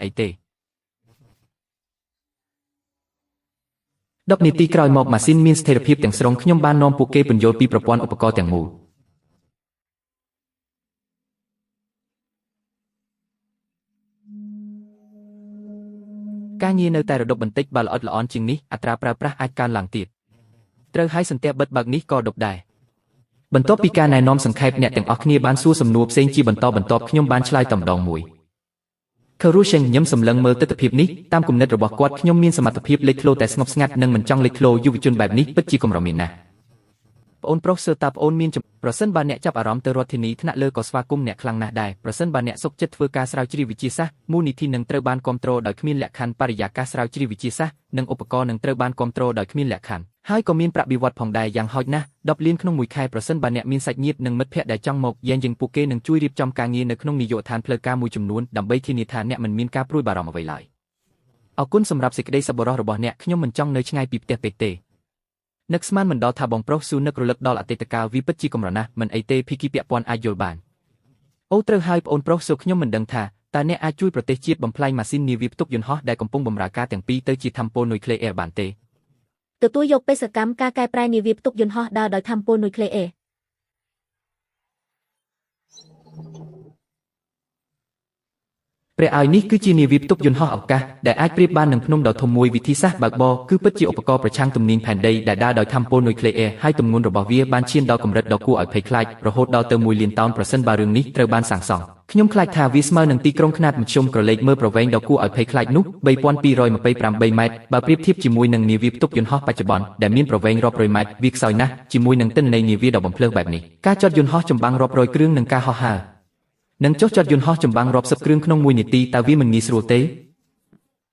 នាទីក្រោយមកម៉ាស៊ីនមានស្ថិរភាពទាំងស្រុងខ្ញុំបាននាំពួកគេពន្យល់ពីប្រព័ន្ធឧបករណ៍ទាំងមូលការងារនៅតែរដុបបន្តិចបើល្អិតល្អន់ជាងនេះអត្រាប្រើប្រាស់អាចកើនឡើងទៀតត្រូវឲ្យសន្ទះបិទបើកនេះក៏ដប់ដែរបន្ទាប់ពីការណែនាំសង្ខេបអ្នកទាំងអស់គ្នាបានសួរសំណួរផ្សេងជាបន្តបន្ទាប់ខ្ញុំបានឆ្លើយតែម្ដងមួយKharusheng ញឹមសម្លឹងមើលទស្សនវិជ្ជានេះតាមគំនិតរបស់គាត់ខ្ញុំមានសមត្ថភាពលេចធ្លោតែស្ងប់ស្ងាត់និងមិនចង់លេចធ្លោយុវជនបែបនេះពិតជាកម្រមានណាស់ប្អូនប្រុសសើតាប្អូនមានប្រសិនបើអ្នកចាប់អារម្មណ៍ទៅរដ្ឋធានីថ្នាក់លើក៏ស្វាគមន៍អ្នកខ្លាំងណាស់ដែរប្រសិនបើអ្នកសុខចិត្តធ្វើការស្រាវជ្រាវវិទ្យាសាស្ត្រមូលនិធិនឹងត្រូវបានគ្រប់គ្រងដោយគ្មានលក្ខខណ្ឌបរិយាកាសស្រាវជ្រាវវិទ្យាសាស្ត្រនិងឧបករណ៍នឹងត្រូវបានគ្រប់គ្រងដោយគ្មានលក្ខខណ្ឌហើយក៏មានប្រាក់បៀវត្សផងដែរយ៉ាងហោចណាស់10លានក្នុងមួយខែប្រសិនបើអ្នកមានសាច់ញាតិនិងមិត្តភ័ក្តិដែលចង់មកយ៉ាងយើងពួកគេនឹងជួយរៀបចំការងារនៅក្នុងនាយកដ្ឋានផ្លូវការមួយចំនួនដើម្បីធានាថាអ្នកមិនមានការព្រួយបារម្ភអ្វីឡើយអរគុណសម្រាប់សេចក្តីសប្បុរសរបស់អ្នកខ្ញុំមិនចង់នៅឆ្ងាយពីផ្ទះពេកទេនឹកស្មានមិនដល់ថាបងប្រុសស៊ូនឹករលឹកដល់អតីតកាលវាពិតជាកម្រណាស់មិនអីទេភីគីពាក់ព័ន្ធអាចយល់បានអូត្រូវហើយប្អូនប្រុសស៊ូខ្ញុំមិនដឹងថាតើអ្នកអាចជួយប្រទេសជាតិបំផ្លាញម៉ាស៊ីននាវាផ្ទុកយន្តហោះដែលកំពុងបម្រើការទាំងពីរទៅជាថាមពលនុយក្លេអ៊ែរបានទេ
ទទួលយកបេសកកម្មការកែប្រែនាវាផ្ទុកយន្តហោះដើរដោយថាមពលនុយក្លេអ៊ែរ
ព្រះឲ្យនេះគឺជានាវាផ្ទុកយន្តហោះអវកាសដែលអាចប្រៀបបាននឹងភ្នំដ៏ធំមួយវិធីសាស្ត្របើកបរគឺពិតជាឧបករណ៍ប្រឆាំងទំនាញផែនដីដែលដើរដោយថាមពលនុយក្លេអ៊ែរហើយទម្ងន់របស់វាបានឈានដល់កម្រិតដ៏គួរឲ្យភ័យខ្លាចរហូតដល់ទៅ1 លានតោនប្រសិនបើរឿងនេះត្រូវបានសាងសង់ខ្ញុំខ្លាចថាវាស្មើនឹងទីក្រុងខ្នាតមធ្យមក្រឡេកមើលប្រវែងដ៏គួរឲ្យភ័យខ្លាចនោះ3228 ម៉ែត្របើប្រៀបធៀបជាមួយនឹងនាវាផ្ទុកយន្តហោះបច្ចុប្បន្នដែលមានប្រវែងរាប់រយម៉ែត្រវាខ្សោយណាស់ជាមួយនឹងទិន្នន័យនាវាដ៏បំភ្លើសបែបនេះការចតយន្តហោះចម្បាំងរាប់រយគ្រឿងនឹងការហោះហើរនឹងចុះចតយន្តហោះចម្បាំងរាប់សិបគ្រឿងក្នុង1នាទីតើវាមិនងាយស្រួលទេ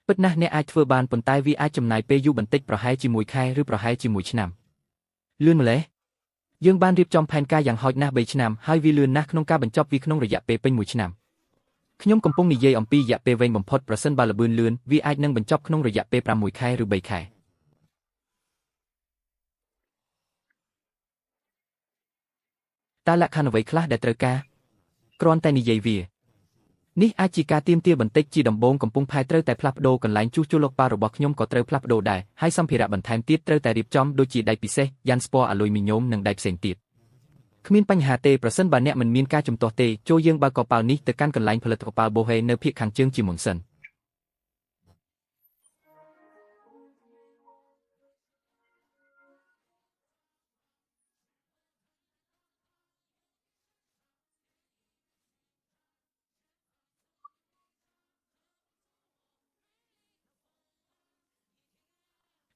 ពិតណាស់អ្នកអាចធ្វើបានប៉ុន្តែវាអាចចំណាយពេលយូរបន្តិចប្រហែលជា1ខែឬប្រហែលជា1ឆ្នាំលឿនម្ល៉េះយើងបានរៀបចំផែនការយ៉ាងហោចណាស់3ឆ្នាំហើយវាលឿនណាស់ក្នុងការបញ្ចប់វាក្នុងរយៈពេលពេញ1ឆ្នាំខ្ញុំកំពុងនិយាយអំពីរយៈពេលវែងបំផុតប្រសិនបើល្បឿនលឿនវាអាចនឹងបញ្ចប់ក្នុងរយៈពេល6ខែឬ3ខែតើលក្ខខណ្ឌអ្វីខ្លះដែលត្រូវការគ្រាន់តែនិយាយវានេះអាចជាការទាមទារបន្តិចជាដំបូងកំពុងផែត្រូវតែផ្លាស់ប្ដូរកន្លែងជួសជុលលោកប៉ារបស់ខ្ញុំក៏ត្រូវផ្លាស់ប្ដូរដែរហើយសម្ភារៈបន្ថែមទៀតត្រូវតែរៀបចំដូចជាដែកពិសេសយ៉ាន់ស្ពណ៌អាលុយមីញ៉ូមនិងដែកផ្សេងទៀតគ្មានបញ្ហាទេប្រសិនបើអ្នកមិនមានការជំទាស់ទេចូលយើងបើកកប៉ាល់នេះទៅកាន់កន្លែងផលិតកប៉ាល់បូហេនៅភាគខាងជើងជាមុនសិន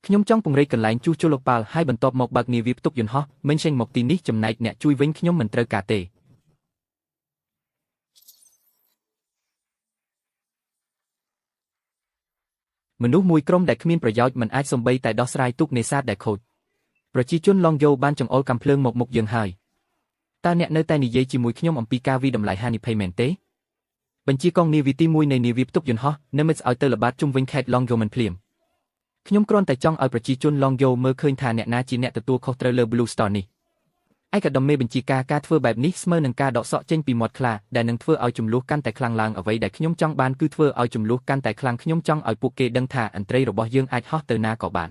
ខ្ញុំចង់ពង្រីកកន្លែងជួសជុលលោកប៉ាល់ហើយបន្ទាប់មកបើកនាវាផ្ទុកយន្តហោះមិនចេញមកទីនេះចំណែកអ្នកជួយវិញខ្ញុំមិនត្រូវការទេមនុស្សមួយក្រុមដែលគ្មានប្រយោជន៍មិនអាចសំបីតែដោះស្រាយទូកនេសាទដែលខូចប្រជាជនឡងយ៉ូបានចង្អុលកាំភ្លើងមកមុខយើងហើយតើអ្នកនៅតែនិយាយជាមួយខ្ញុំអំពីការវិតម្លៃហានិភ័យមែនទេបញ្ជាកងនាវាទី1នៃនាវាផ្ទុកយន្តហោះ Nimitz ឲ្យទៅល្បាតជុំវិញខេត្តឡងយ៉ូមិនភ្លាមខ្ញុំគ្រាន់តែចង់ឲ្យប្រជាជនឡងយ៉ូមើលឃើញថាអ្នកណាជាអ្នកទទួលខុសត្រូវលើ Blue Star នេះឯកឧត្តមមេបញ្ជាការធ្វើបែបនេះស្មើនឹងការដកសក់ចេញពីមាត់ខ្លាដែលនឹងធ្វើឲ្យចំនួនកាន់តែខ្លាំងឡើងអ្វីដែលខ្ញុំចង់បានគឺធ្វើឲ្យចំនួនកាន់តែខ្លាំងខ្ញុំចង់ឲ្យពួកគេដឹងថាអន្ត្រីរបស់យើងអាចហោះទៅណាក៏បាន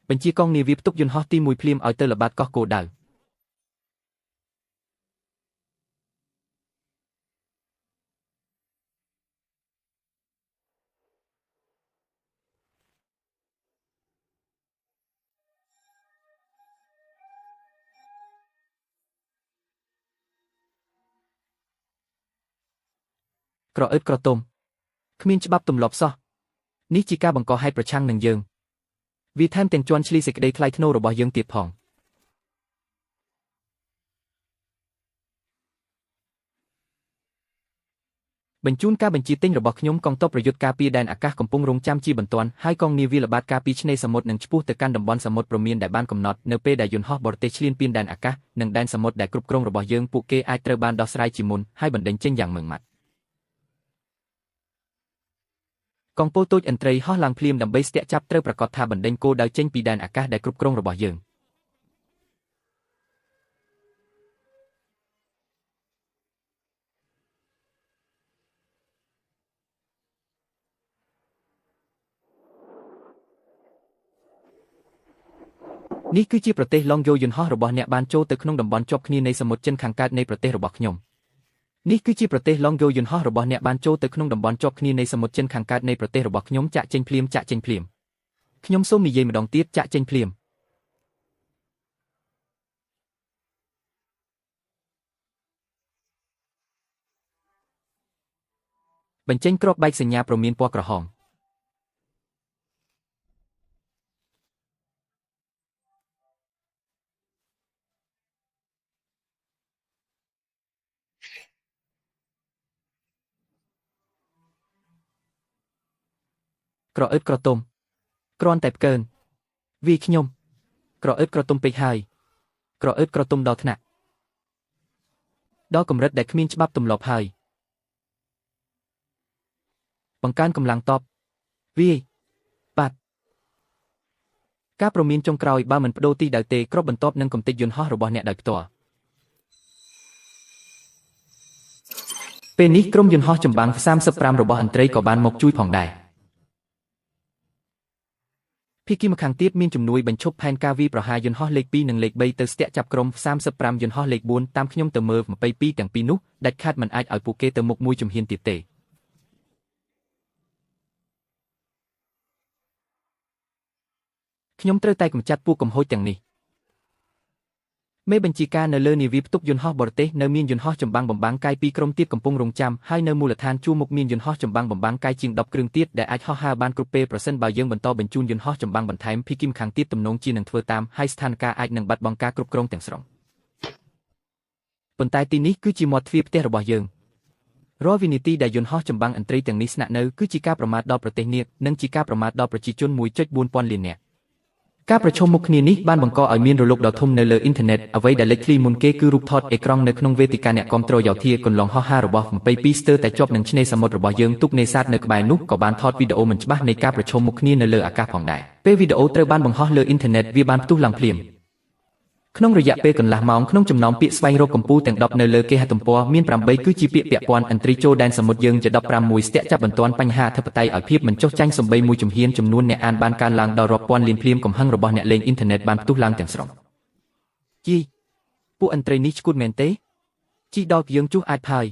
បញ្ជាកងនាវាផ្ទុកយន្តហោះទី1ភ្លាមឲ្យទៅល្បាតកោះគោដៅក្រអឺតក្រទុំគ្មានច្បាប់ទម្លាប់សោះនេះជាការបង្កហេតុប្រឆាំងនឹងយើងវាថែមទាំងជន់ឈ្លីសេចក្តីថ្លៃថ្នូររបស់យើងទៀតផងបញ្ជូនការបញ្ជាទិញរបស់ខ្ញុំកងទ័ពប្រយុទ្ធការពារដែនអាកាសកំពុងរងចាំជាបន្ទាន់ហើយកងនាវាល្បាតការពារឆ្នេរសមុទ្រនឹងឆ្ពោះទៅកាន់តំបន់សមុទ្រព្រមានដែលបានកំណត់នៅពេលដែលយន្តហោះបរទេសឈ្លានពានដែនអាកាសនិងដែនសមុទ្រដែលគ្រប់គ្រងរបស់យើងពួកគេអាចត្រូវបានដោះស្រាយជាមុនហើយបណ្ដេញចេញយ៉ាងម៉ឺងម៉ាត់កងពលតូចឥន្ទ្រីហោះឡើងភ្លាមដើម្បីស្ទាក់ចាប់ត្រូវប្រាកដថាបណ្ដេញគោលដៅចេញពីដែនអាកាសដែលគ្រប់គ្រងរបស់យើងនេះគឺជាប្រទេសឡុងយ៉ូយន្តហោះរបស់អ្នកបានចូលទៅក្នុងតំបន់ជាប់គ្នានៃសមុទ្រចិនខាងកើតនៃប្រទេសរបស់ខ្ញុំនេះគឺជាប្រទេសឡុងយ៉ូយន្តហោះរបស់អ្នកបានចូលទៅក្នុងតំបន់ជាប់គ្នានៃសមុទ្រចិនខាងកើតនៃប្រទេសរបស់ខ្ញុំចាក់ចេញភ្លាមចាក់ចេញភ្លាមខ្ញុំសូមនិយាយម្ដងទៀតចាក់ចេញភ្លាមបញ្ចេញគ្រាប់បែកសញ្ញាព្រមានពណ៌ក្រហមក្រអឺតក្រទុំគ្រាន់តែផ្កើនវាខ្ញុំក្រអឺតក្រទុំពេកហើយក្រអឺតក្រទុំដល់ថ្នាក់ដល់កម្រិតដែលគ្មានច្បាប់ទម្លាប់ហើយបង្កើនកម្លាំងតបវាយបាត់ការព្រមានចុងក្រោយបើមិនបដូរទីដៅទេគ្របបន្ទាប់នឹងកំទេចយន្តហោះរបស់អ្នកដោយផ្ទាល់ពេលនេះក្រុមយន្តហោះចម្បាំង35របស់ឥន្ទ្រីក៏បានមកជួយផងដែរភាគីម្ខាងទៀតមានជំនួយបញ្ឈប់ផែនការវាយប្រហារយន្តហោះលេខ2និងលេខ3ទៅស្ទាក់ចាប់ក្រុម35យន្តហោះលេខ4តាមខ្ញុំទៅមើល22ទាំងពីរនោះដាច់ខាតមិនអាចឲ្យពួកគេទៅមុខមួយជំហានទៀតទេ ខ្ញុំត្រូវតែកម្ចាត់ពួកកំហុសទាំងនេះមេបញ្ជាការនៅលើនាវាផ្ទុកយន្តហោះបរទេសនៅមានយន្តហោះចម្បាំងបំបាំងកាយ2ក្រុមទៀតកំពុងរងចាំហើយនៅមូលដ្ឋានជួរមុខមានយន្តហោះចម្បាំងបំបាំងកាយជាង10គ្រឿងទៀតដែលអាចហោះហើរបានគ្រប់ពេលប្រសិនបើយើងបន្តបញ្ជូនយន្តហោះចម្បាំងបន្ថែមភីគីមខាងទៀតទំនងជានឹងធ្វើតាមហើយស្ថានភាពអាចនឹងបាត់បង់ការគ្រប់គ្រងទាំងស្រុងប៉ុន្តែទីនេះគឺជាមាត់ទ្វារផ្ទះរបស់យើងរាល់វិនាទីដែលយន្តហោះចម្បាំងឥន្ទ្រីទាំងនេះស្នាក់នៅគឺជាការប្រមាថដល់ប្រទេសនាគនិងជាការប្រមាថដល់ប្រជាជន 1.4 ពាន់លាននាក់ការប្រជុំមុខគ្នានេះបានបង្កឲ្យមានរលកដ៏ធំនៅលើអ៊ីនធឺណិតអ្វីដែលលេចធ្លីមុនគេគឺរូបថតអេក្រង់នៅក្នុងវេទិកាអ្នកគាំទ្រយោធាកន្លងហោះហើររបស់22ស្ទើរតែជាប់នឹងឆ្នេរសមុទ្ររបស់យើងទូកនេសាទនៅក្បែរនោះក៏បានថតវីដេអូមិនច្បាស់នៃការប្រជុំមុខគ្នានៅលើអាកាសផងដែរពេលវីដេអូត្រូវបានបង្ហោះលើអ៊ីនធឺណិតវាបានផ្ទុះឡើងភ្លាមក្នុងរយៈពេលកន្លះម៉ោងក្នុងចំណោមពាក្យស្វែងរកកម្ពុជាទាំង10នៅលើគេហទំព័រមាន8គឺជាពាក្យពាក់ព័ន្ធឥន្ទ្រីចូលដែនសមុទ្រយើងជា15មួយស្ទាក់ចាប់បន្ទាន់បញ្ហាអធិបតេយ្យឲ្យភាពមិនចុះចាញ់សំបីមួយជំហានចំនួនអ្នកអានបានកើនឡើងដល់រាប់ពាន់លានភ្លាមកំហឹងរបស់អ្នកលេងអ៊ីនធឺណិតបានផ្ទុះឡើងទាំងស្រុងជីពួកឥន្ទ្រីនេះឈួតមែនទេជីដល់យើងជួសអាចផើយ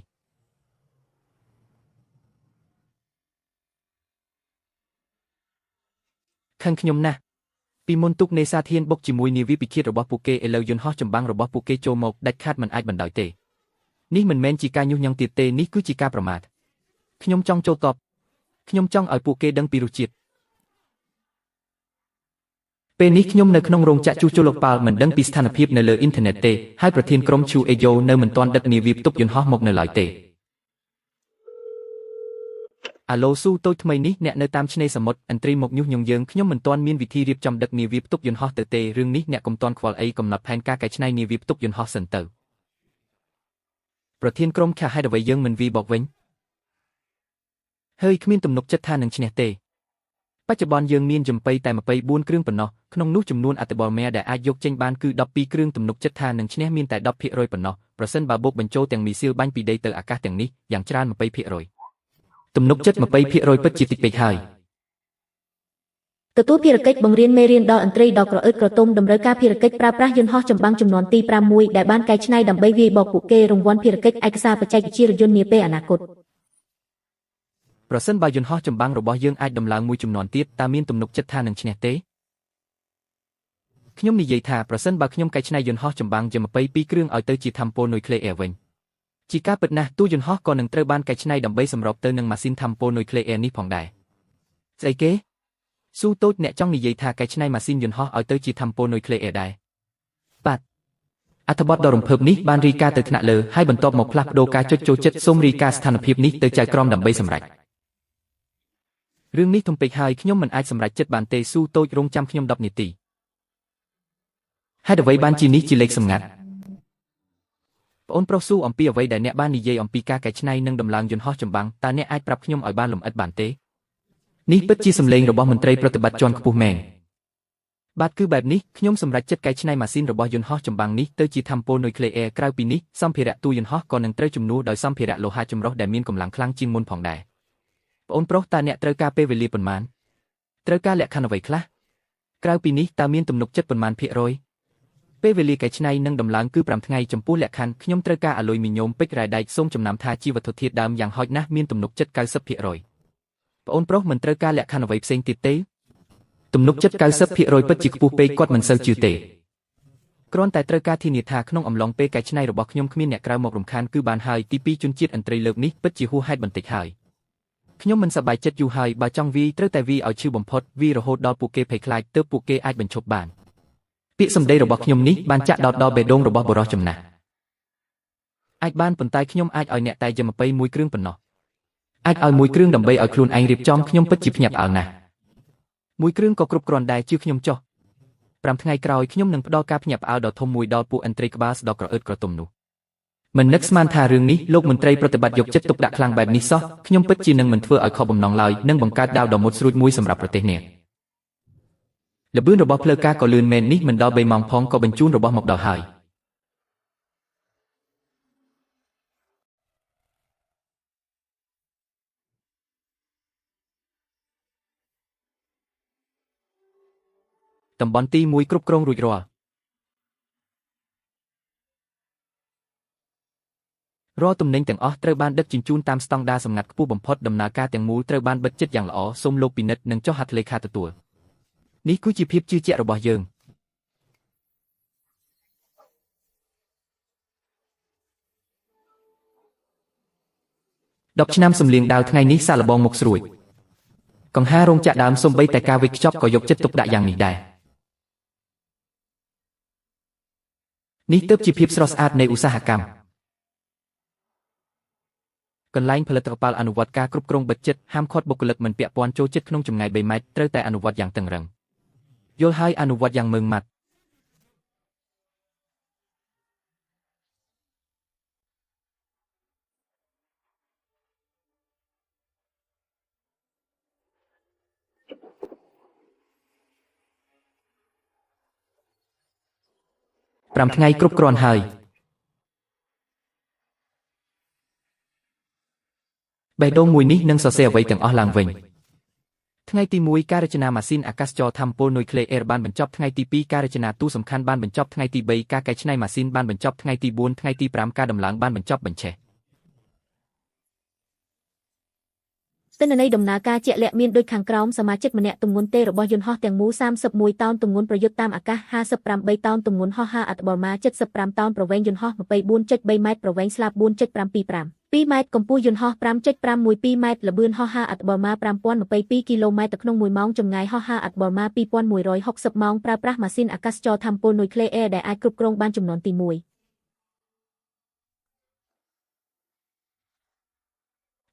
ខឹងខ្ញុំណាស់ពីមុនទូកនេសាទហ៊ានបុកជាមួយនាវាពិឃាតរបស់ពួកគេឥឡូវយន្តហោះចម្បាំងរបស់ពួកគេចូលមកដាច់ខាតមិនអាចបណ្ដោយទេនេះមិនមែនជាការញុះញង់ទៀតទេនេះគឺជាការប្រមាថខ្ញុំចង់ចូលតបខ្ញុំចង់ឲ្យពួកគេដឹងពីរសជាតិពេលនេះខ្ញុំនៅក្នុងរោងចក្រជួសជុលលោកប៉ាល់មិនដឹងពីស្ថានភាពនៅលើអ៊ីនធឺណិតទេហើយប្រធានក្រុមឈូអេយ៉ូនៅមិនទាន់ដឹកនាវាផ្ទុកយន្តហោះមកនៅឡើយទេអាឡូស៊ូតូចថ្មីនេះអ្នកនៅតាមឆ្នេរសមុទ្រឥន្ទ្រីមកញុះញង់យើងខ្ញុំមិនទាន់មានវិធីរៀបចំដឹកនាវាផ្ទុកយន្តហោះទៅទេរឿងនេះអ្នកកុំទាន់ខ្វល់អីកំណត់ផែនការកែច្នៃនាវាផ្ទុកយន្តហោះសិនទៅប្រធានក្រុមខះហេតុអ្វីយើងមិនវីបកវិញហើយគ្មានទំនុកចិត្តថានឹងឈ្នះទេបច្ចុប្បន្នយើងមានចំបៃតែ24គ្រឿងប៉ុណ្ណោះក្នុងនោះចំនួនអតិបរមាដែលអាចយកចេញបានគឺ12គ្រឿងទំនុកចិត្តថានឹងឈ្នះមានតែ 10% ប៉ុណ្ណោះប្រសិនបើបូកបញ្ចូលទាំងមីស៊ីលបាញ់ពីដីទៅអាកាសទាំងនេះយ៉ាងច្រើន 20%ទំនុកចិត្ត 20% ពិតជាតិចពេកហើយ
ទទួលភារកិច្ចបង្រៀនមេរៀនដល់ឥន្ទ្រីដល់ក្រអឺតក្រទុំតម្រូវការភារកិច្ចប្រើប្រាស់យន្តហោះចម្បាំងចំនួនទី5មួយដែលបានកែច្នៃដើម្បីវាយបកពួកគេរង្វាន់ភារកិច្ចឯកសារបច្ចេកវិទ្យារថយន្តនាពេលអនាគត
ប្រសិនបើយន្តហោះចម្បាំងរបស់យើងអាចដំឡើងមួយចំនួនទៀតតើមានទំនុកចិត្តថានឹងឈ្នះទេខ្ញុំនិយាយថាប្រសិនបើខ្ញុំកែច្នៃយន្តហោះចម្បាំងជា22គ្រឿងឲ្យទៅជាថាមពលនុយក្លេអ៊ែរវិញជាការពិតណាស់ទូយន្តហោះក៏នឹងត្រូវបានកែច្នៃដើម្បីសម្របទៅនឹងម៉ាស៊ីនថាមពលនុយក្លេអ៊ែរនេះផងដែរស្អីគេស៊ូតូចអ្នកចង់និយាយថាកែច្នៃម៉ាស៊ីនយន្តហោះឲ្យទៅជាថាមពលនុយក្លេអ៊ែរដែរបាទអត្ថបទដ៏រំភើបនេះបានរាយការណ៍ទៅថ្នាក់លើហើយបន្ទាប់មកផ្លាស់ប្ដូរការចុចចូលចិត្តសូមរាយការណ៍ស្ថានភាពនេះទៅចៅក្រមដើម្បីសម្រេចរឿងនេះធំពេកហើយខ្ញុំមិនអាចសម្រេចចិត្តបានទេស៊ូតូចរងចាំខ្ញុំ10នាទីហេតុអ្វីបានជានេះជាលេខសម្ងាត់ប្អូនប្រុសស៊ូអំពីអ្វីដែលអ្នកបាននិយាយអំពីការកែច្នៃនិងដំឡើងយន្តហោះចម្បាំងតើអ្នកអាចប្រាប់ខ្ញុំឲ្យបានលម្អិតបានទេនេះពិតជាសម្លេងរបស់មន្ត្រីប្រតិបត្តិជាន់ខ្ពស់មែនបាទគឺបែបនេះខ្ញុំសម្រេចចិត្តកែច្នៃម៉ាស៊ីនរបស់យន្តហោះចម្បាំងនេះទៅជាថាមពលនុយក្លេអ៊ែរក្រៅពីនេះសម្ភារៈទូយន្តហោះក៏នឹងត្រូវជំនួសដោយសម្ភារៈលោហៈចម្រុះដែលមានកម្លាំងខ្លាំងជាងមុនផងដែរប្អូនប្រុសតើអ្នកត្រូវការពេលវេលាប៉ុន្មានត្រូវការលក្ខខណ្ឌអ្វីខ្លះក្រៅពីនេះតើមានទំនុកចិត្តប៉ុន្មានភាគរយពេលវេលាកែច្នៃនិងដំឡើងគឺ5ថ្ងៃចំពោះលក្ខខណ្ឌខ្ញុំត្រូវការអាលុយមីញ៉ូមពេជ្ររ៉ែដែកសូមចំណាំថាជាវត្ថុធាតុដើមយ៉ាងហោចណាស់មានទំនុកចិត្ត 90% ប្អូនប្រុសមិនត្រូវការលក្ខខណ្ឌអ្វីផ្សេងទៀតទេទំនុកចិត្ត 90% ពិតជាខ្ពស់ពេកគាត់មិនសូវជឿទេគ្រាន់តែត្រូវការធានាថាក្នុងអំឡុងពេលកែច្នៃរបស់ខ្ញុំគ្មានអ្នកក្រៅមករំខានគឺបានហើយទី2ជនជាតិឥន្ទ្រីលើកនេះពិតជាហួសហេតុបន្តិចហើយខ្ញុំមិនសប្បាយចិត្តយូរហើយបើចង់វាយត្រូវតែវាយឲ្យឈឺបំផុតវាយរហូតដល់ពួកគេភ័យខ្លាចទើបពួកគេអាចបញ្ឈប់បានពាក្យសម្ដីរបស់ខ្ញុំនេះបានចាក់ដោតដល់បេះដូងរបស់បុរសចំណាស់អាចបានប៉ុន្តែខ្ញុំអាចឲ្យអ្នកតែជា21គ្រឿងប៉ុណ្ណោះអាចឲ្យ1គ្រឿងដើម្បីឲ្យខ្លួនឯងរៀបចំខ្ញុំពិតជាភ្ញាក់ផ្អើលណាស់1គ្រឿងក៏គ្រប់គ្រាន់ដែរជឿខ្ញុំចុះ5ថ្ងៃក្រោយខ្ញុំនឹងផ្ដល់ការភ្ញាក់ផ្អើលដ៏ធំមួយដល់ពួកឥន្ទ្រីក្បាលស្ដក្រអឺតក្រទុំនោះមិននឹកស្មានថារឿងនេះលោកមន្ត្រីប្រតិបត្តិយកចិត្តទុកដាក់ខ្លាំងបែបនេះសោះខ្ញុំពិតជានឹងមិនធ្វើឲ្យខុសបំណងឡើយនិងបង្កើតដាវដ៏មុតស្រួចមួយសម្រាប់ប្រទេសនេះល្បឿនរបស់ផ្លូវការក៏លឿនមែននេះមិនដល់3ម៉ោងផងក៏បញ្ជូនរបស់មកដល់ហើយតំបន់ទី1គ្រប់គ្រងរួចរាល់រាល់ទំនិញទាំងអស់ត្រូវបានដឹកជញ្ជូនតាមស្តង់ដារសម្ងាត់ខ្ពស់បំផុតដំណើរការទាំងមូលត្រូវបានបិទជិតយ៉ាងល្អសូមលោកពិនិត្យនិងចុះហត្ថលេខាទទួល នេះគឺជាភាពជឿជាក់របស់យើង10 ឆ្នាំសំលៀងដាវថ្ងៃនេះសាកល្បងមកស្រួយកង្ហារោងចក្រដើមសំបីតែការវេចខ្ចប់ក៏យកចិត្តទុកដាក់យ៉ាងនេះដែរនេះទើបជាភាពស្រស់ស្អាតនៃឧស្សាហកម្មកន្លែងផលិតកប៉ាល់អនុវត្តការគ្រប់គ្រងបិទជិតហាមឃាត់បុគ្គលិកមិនពាក់ព័ន្ធចូលជិតក្នុងចម្ងាយ3ម៉ែត្រត្រូវតែអនុវត្តយ៉ាងតឹងរ៉ឹងយល់ហើយអនុវត្តយ៉ាងម៉ឺងម៉ាត់5 ថ្ងៃគ្រប់គ្រាន់ហើយបេះដូងមួយនេះនឹងសរសេរអ្វីទាំងអស់ឡើងវិញថ្ងៃទី1ការរចនាម៉ាស៊ីនអាកាសចរថាមពលនុយក្លេអ៊ែរបានបញ្ចប់ថ្ងៃទី2ការរចនាទូសំខាន់បានបញ្ចប់ថ្ងៃទី3ការកែច្នៃម៉ាស៊ីនបានបញ្ចប់ថ្ងៃទី4ថ្ងៃទី5ការដំឡើងបានបញ្ចប់បញ្ឆេះ
ទិន្នន័យដំណើរការជាក់លាក់មានដូចខាងក្រោមសមាជិកម្នាក់ទម្ងន់ទេរបស់យន្តហោះទាំងមូល31តោនទម្ងន់ប្រយុទ្ធតាមអាកាស58តោនទម្ងន់ហោះហើរអត្ថបរមា75តោនប្រវែងយន្តហោះ 24.3 ម៉ែត្រប្រវែងស្លាប 4.525 2ម៉ែត្រកម្ពស់យន្តហោះ 5.512 ម៉ែត្រល្បឿនហោះហើរអត្ថបរមា5022គីឡូម៉ែត្រក្នុង1ម៉ោងចម្ងាយហោះហើរអត្ថបរមា2160ម៉ោងប្រើប្រាស់ម៉ាស៊ីនអាកាសចរថាមពលនុយក្លេអ៊ែរដែលអាចគ្រប់គ្រងបានចំនួនទី1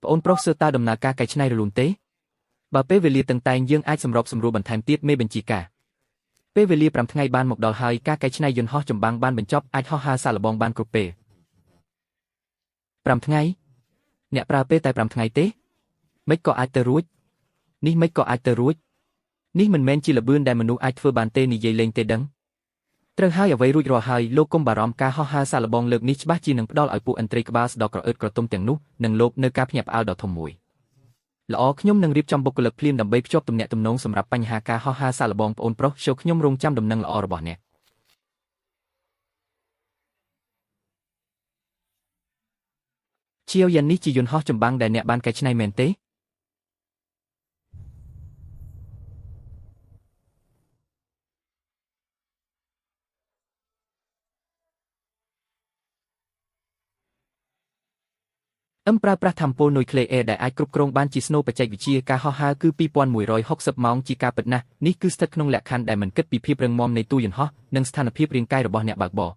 ប្អូនប្រុសសើតើដំណើរការកែច្នៃរលូនទេបើពេលវេលាតឹងតែងយើងអាចសម្របសម្រួលបន្ថែមទៀតមេបញ្ជាការពេលវេលា5ថ្ងៃបានមកដល់ហើយការកែច្នៃយន្តហោះចម្បាំងបានបញ្ចប់អាចហោះហើរសាកល្បងបានគ្រប់ពេល5ថ្ងៃអ្នកប្រើពេលតែ5ថ្ងៃទេមិនក៏អាចទៅរួចនេះមិនក៏អាចទៅរួចនេះមិនមែនជាល្បឿនដែលមនុស្សអាចធ្វើបានទេនិយាយលេងទេដឹងត្រូវហើយអ្វីរួចរាល់ហើយលោកកុំបារម្ភការហោះហើរសាកល្បងលើកនេះច្បាស់ជានឹងផ្ដល់ឲ្យពួកឥន្ទ្រីក្បាលស្ដកក្រអឺតក្រទុំទាំងនោះនឹងលោកនៅការភ្ញាក់ផ្អើលដ៏ធំមួយល្អខ្ញុំនឹងរៀបចំបុគ្គលិកភ្លាមដើម្បីភ្ជាប់ទំនាក់ទំនងសម្រាប់បញ្ហាការហោះហើរសាកល្បងប្អូនប្រុសចូលខ្ញុំរងចាំដំណឹងល្អរបស់អ្នកជាវយ៉ាងនេះជាយន្តហោះចម្បាំងដែលអ្នកបានកែច្នៃមែនទេប្រើប្រាស់ថាមពលនុយក្លេអ៊ែរដែលអាចគ្រប់គ្រងបានជាស្នូលបច្ចេកវិទ្យាការហោះហើរគឺ2160ម៉ោងជាការពិតណាស់នេះគឺស្ថិតក្នុងលក្ខខណ្ឌដែលមិនគិតពីភាពរឹងមាំនៃទូយន្តហោះនិងស្ថានភាពរាងកាយរបស់អ្នកបើកបរ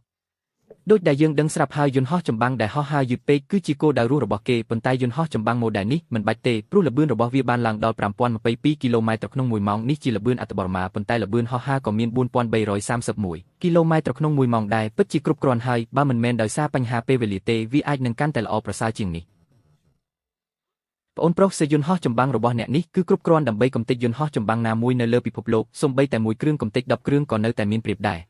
ដូចដែលយើងដឹងស្រាប់ហើយយន្តហោះចម្បាំងដែលហោះហើរយឺតពេកគឺជាគោលដៅរស់របស់គេប៉ុន្តែយន្តហោះចម្បាំងម៉ូដែលនេះមិនបាច់ទេព្រោះល្បឿនរបស់វាបានឡើងដល់5022គីឡូម៉ែត្រក្នុង1ម៉ោងនេះជាល្បឿនអត្ថបរមាប៉ុន្តែល្បឿនហោះហើរក៏មាន4331គីឡូម៉ែត្រក្នុង1ម៉ោងដែរពិតជាគ្រប់គ្រាន់ហើយបើមិនមែនដោយសារបញ្ហាពេលវេលាទេវាអាចនឹងកាន់តែល្អប្រសើរជាងនេះប្អូនប្រុសសេយន្តហោះចម្បាំងរបស់អ្នកនេះគឺគ្រប់គ្រាន់ដើម្បីកំទេចយន្តហោះចម្បាំងណាមួយនៅលើពិភពលោកសូម្បីតែមួយគ្រឿងកំទេច10គ្រឿងក៏នៅតែមានប្រៀបដែរ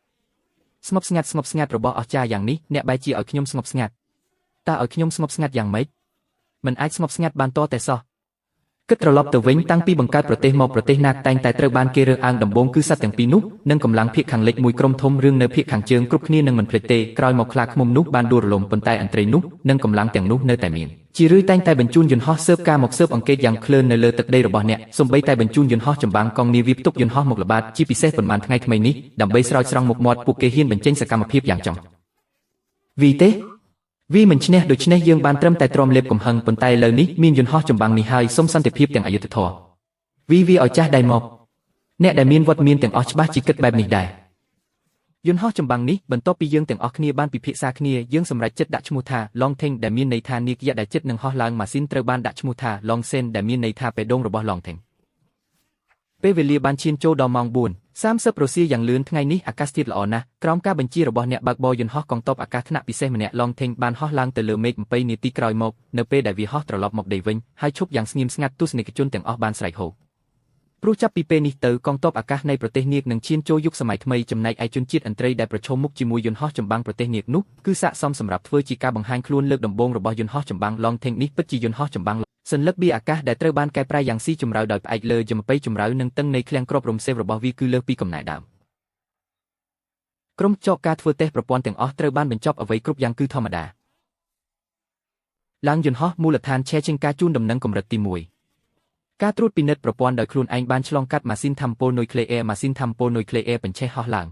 ស្ងប់ស្ងាត់របស់អស្ចារ្យយ៉ាងនេះអ្នកបែរជាឲ្យខ្ញុំស្ងប់ស្ងាត់តើឲ្យខ្ញុំស្ងប់ស្ងាត់យ៉ាងម៉េចមិនអាចស្ងប់ស្ងាត់បានតតែសោះគិតត្រឡប់ទៅវិញតាំងពីបង្កើតប្រទេសមកប្រទេសណាតែងតែត្រូវបានគេរើសអើងដំបូងគឺសត្វទាំងពីរនោះនិងកម្លាំងភាគខាងលិចមួយក្រុមធំរឿងនៅភាគខាងជើងគ្រប់គ្នានឹងមិនភ្លេចទេក្រោយមកខ្លាឃ្មុំនោះបានដួលរលំប៉ុន្តែអន្ត្រីនោះនិងកម្លាំងទាំងនោះនៅតែមានជារឿយតែងតែបញ្ជូនយន្តហោះស៊ើបការមកស៊ើបអង្កេតយ៉ាងក្លឿននៅលើទឹកដីរបស់អ្នកសូម្បីតែបញ្ជូនយន្តហោះចម្បាំងកងនាវាផ្ទុកយន្តហោះមកល្បាតជាពិសេសប៉ុន្មានថ្ងៃថ្មីនេះដើម្បីស្រោចស្រង់មុខមាត់ពួកគេហ៊ានបញ្ចេញសកម្មភាពយ៉ាងចង់វីទេវាមិនឈ្នះដូច្នេះយើងបានត្រឹមតែទ្រាំលេបកំហឹងប៉ុន្តែឥឡូវនេះមានយន្តហោះចម្បាំងនេះហើយសូមសន្តិភាពទាំងអយុត្តិធម៌វាឲ្យចាស់ដៃមកអ្នកដែលមានវត្តមានទាំងអស់ច្បាស់ជាគិតបែបនេះដែរយន្តហោះចម្បាំងនេះបន្ទាប់ពីយើងទាំងអស់គ្នាបានពិភាក្សាគ្នាយើងសម្រេចចិត្តដាក់ឈ្មោះថា Long Thing ដែលមានន័យថានាគយៈដែលចិត្តនឹងហោះឡើងម៉ាស៊ីនត្រូវបានដាក់ឈ្មោះថា Long Sen ដែលមានន័យថាបេះដូងរបស់ Long Thing ពេលវេលាបានឈានចូលដល់ម៉ោង4:30រសៀលយ៉ាងលឿនថ្ងៃនេះអាកាសធាតុល្អណាស់ក្រោមការបញ្ជារបស់អ្នកបើកបរយន្តហោះកងទ័ពអាកាសថ្នាក់ពិសេសម្នាក់ Long Thing បានហោះឡើងទៅលើមេឃ20នាទីក្រោយមកនៅពេលដែលវាហោះត្រឡប់មកដីវិញហើយឈប់យ៉ាងស្ងៀមស្ងាត់ទស្សនិកជនទាំងអស់បានស្រែកហូព្រោះចាប់ពីពេលនេះទៅកងទ័ពអាកាសនៃប្រទេសនាគនឹងឈានចូលយុគសម័យថ្មីចំណែកឯជនជាតិឥន្ទ្រីដែលប្រឈមមុខជាមួយយន្តហោះចម្បាំងប្រទេសនាគនោះគឺស័ក្តិសមសម្រាប់ធ្វើជាការបង្ហាញខ្លួនលើកដំបូងរបស់យន្តហោះចម្បាំង Long Thing នេះពិតជាយន្តហោះចម្បាំងសញ្ញាបត្រអាកាសដែលត្រូវបានកែប្រែយ៉ាងស៊ីជម្រៅដោយផ្អែកលើយមពៃជម្រៅនិងតឹងនៃឃ្លាំងគ្រាប់រំសេវរបស់វាគឺលើសពីកំណែដើមក្រុមចកការធ្វើតេស្តប្រព័ន្ធទាំងអស់ត្រូវបានបញ្ចប់អ្វីគ្រប់យ៉ាងគឺធម្មតាឡើងយន្តហោះមូលដ្ឋានឆេះជាងការជូនដំណឹងកម្រិតទី1 ការត្រួតពិនិត្យប្រព័ន្ធដោយខ្លួនឯងបានឆ្លងកាត់ម៉ាស៊ីនថាមពលនុយក្លេអ៊ែរម៉ាស៊ីនថាមពលនុយក្លេអ៊ែរបញ្ឆេះហោះឡើង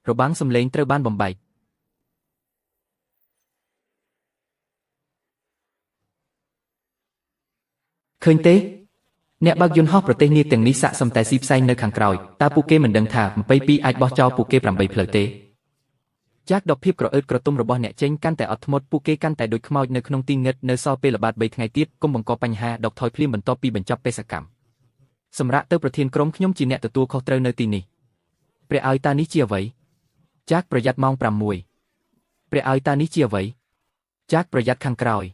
របាំងសំឡេងត្រូវបានបំបែកឃើញទេអ្នកបើកយន្តហោះប្រទេសនាទាំងនេះសាកសមតែស៊ីផ្សែងនៅខាងក្រោយតើពួកគេមិនដឹងថា22អាចបោះចោលពួកគេ8ផ្លូវទេចាក់ដកភាពក្រអឺតក្រទុំរបស់អ្នកចេញកាន់តែអត់ធ្មត់ពួកគេកាន់តែដូចខ្មោចនៅក្នុងទីងឹតនៅសល់ពេលល្បាត3ថ្ងៃទៀតកុំបង្កបញ្ហាដកថយភ្លាមបន្ទាប់ពីបញ្ចប់បេសកកម្មសម្រាប់ទៅប្រធានក្រុមខ្ញុំជាអ្នកទទួលខុសត្រូវនៅទីនេះព្រះឲ្យតានេះជាអ្វីចាក់ប្រយ័ត្នម៉ោង6ព្រះឲ្យតានេះជាអ្វីចាក់ប្រយ័ត្នខាងក្រោយ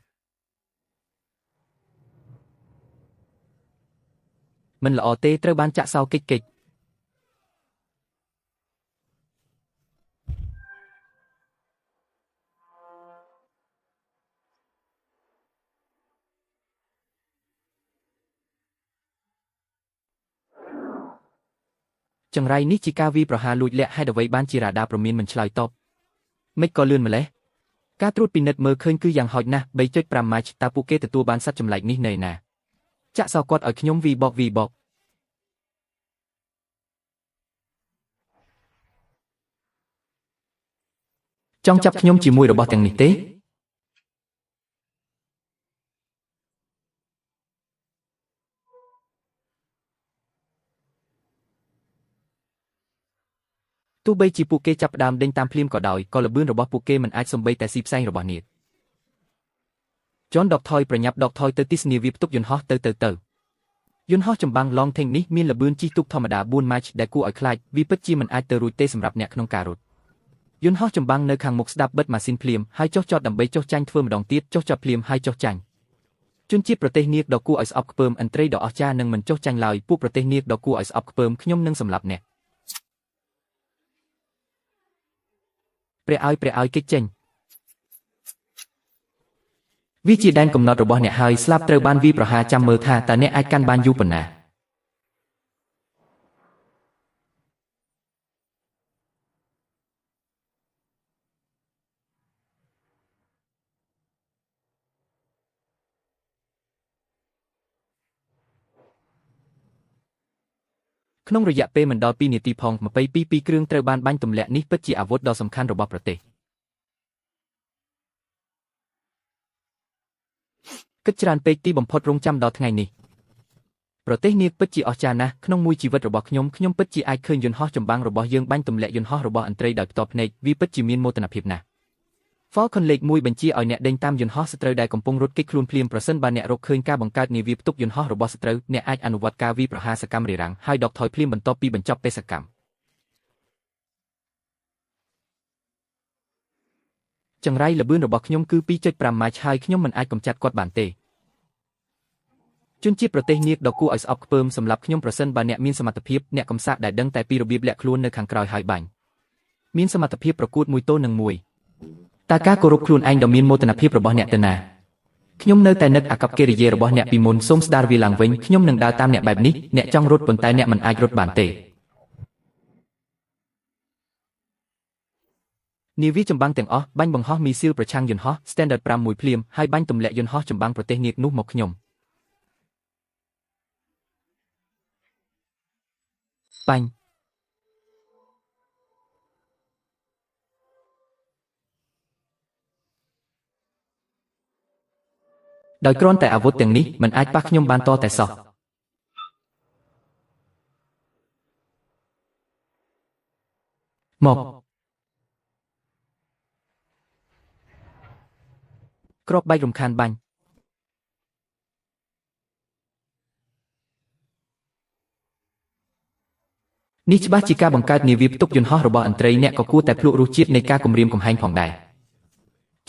មិនល្អទេត្រូវបានចាក់សោកិច្ចចង្រៃនេះជាការវាយប្រហារលួចលាក់ហេតុអ្វីបានជារ៉ាដាប្រមានមិនឆ្លើយតបមិនក៏លឿនម្លេះការត្រួតពិនិត្យមើលឃើញគឺយ៉ាងហោចណាស់ 3.5 ម៉ាចតើពួកគេទទួលបានសត្វចម្លែកនេះនៅណាចាក់សោគាត់ឲ្យខ្ញុំវីបកចង់ចាប់ខ្ញុំជាមួយរបស់ទាំងនេះទេទោះបីជាពួកគេចាប់ផ្ដើមដេញតាមភ្លាមក៏ដោយក៏ល្បឿនរបស់ពួកគេមិនអាចសំបីតែស៊ីផ្សែងរបស់នាងចនដកថយប្រញាប់ដកថយទៅទិសនាវាផ្ទុកយន្តហោះទៅយន្តហោះចម្បាំង Long Tank នេះមានល្បឿនជិះទូកធម្មតា4ម៉ាចដែលគួរឲ្យខ្លាចវាពិតជាមិនអាចទៅរួចទេសម្រាប់អ្នកក្នុងការរត់យន្តហោះចម្បាំងនៅខាងមុខស្ដាប់បិទម៉ាស៊ីនភ្លាមហើយចុះចតដើម្បីចុះចាញ់ធ្វើម្ដងទៀតចុះចតភ្លាមហើយចុះចាញ់ជនជាតិប្រទេសនាគដ៏គួរឲ្យស្អប់ខ្ពើមឥន្ទ្រីដ៏អស្ចារ្យនឹងមិនចុះចាញ់ឡើយពួកប្រទេសនាគដ៏គួរឲ្យស្អប់ខ្ពើមខ្ញុំនឹងសម្លាប់អ្នកព្រះឲ្យគេចចេញវាជាដែនកំណត់របស់អ្នកហើយស្លាប់ត្រូវបានវាប្រហារចាំមើលថាតើអ្នកអាចកាន់បានយូរប៉ុណ្ណាក្នុងរយៈពេលមិនដល់2នាទីផង22គ្រឿងត្រូវបានបាញ់ទម្លាក់នេះពិតជាអាវុធដ៏សំខាន់របស់ប្រទេសគិតច្រើនពេកទីបំផុតរងចាំដល់ថ្ងៃនេះប្រទេសនាគពិតជាអស្ចារ្យណាស់ក្នុងមួយជីវិតរបស់ខ្ញុំពិតជាអាចឃើញយន្តហោះចម្បាំងរបស់យើងបាញ់ទម្លាក់យន្តហោះរបស់ឥន្ទ្រីដោយផ្ទាល់ភ្នែកវាពិតជាមានមោទនភាពណាស់ Falcon លេខ1បញ្ជាឲ្យអ្នកដេញតាមយន្តហោះសត្រូវដែលកំពុងរត់គេចខ្លួនភ្លាមប្រសិនបើអ្នករកឃើញការបង្កើតនាវាផ្ទុកយន្តហោះរបស់សត្រូវអ្នកអាចអនុវត្តការវាយប្រហារសកម្មរារាំងហើយដកថយភ្លាមបន្ទាប់ពីបញ្ចប់បេសកកម្មចង្រៃល្បឿនរបស់ខ្ញុំគឺ 2.5 ម៉ាចហើយខ្ញុំមិនអាចកម្ចាត់គាត់បានទេជនជាតិប្រទេសនាគដ៏គួរឲ្យស្អប់ខ្ពើមសម្រាប់ខ្ញុំប្រសិនបើអ្នកមានសមត្ថភាពអ្នកកំសាកដែលដឹងតែពីរបៀបលាក់ខ្លួននៅខាងក្រោយហើយបាញ់មានសមត្ថភាពប្រកួត1ទល់នឹង1តើការគោរពខ្លួនឯងដ៏មានមោទនភាពរបស់អ្នកទៅណាខ្ញុំនៅតែនឹកអាកប្បកិរិយារបស់អ្នកពីមុនសូមស្ដារវាឡើងវិញខ្ញុំនឹងដើរតាមអ្នកបែបនេះអ្នកចង់រត់ប៉ុន្តែអ្នកមិនអាចរត់បានទេនាវាចម្បាំងទាំងអស់បាញ់បង្ហោះមីស៊ីលប្រឆាំងយន្តហោះ Standard 5មួយភ្លាមហើយបាញ់ទម្លាក់យន្តហោះចម្បាំងប្រទេសនាគនោះមកខ្ញុំបាញ់ដោយគ្រាន់តែអាវុធទាំងនេះមិនអាចប៉ះខ្ញុំបានតតែសោះមកគ្រាប់បែករំខានបាញ់នេះច្បាស់ជាការបង្កើតនាវាផ្ទុកយន្តហោះរបស់ឥន្ទ្រីអ្នកក៏គួរតែភ្លក់រសជាតិនៃការគំរាមកំហែងផងដែរ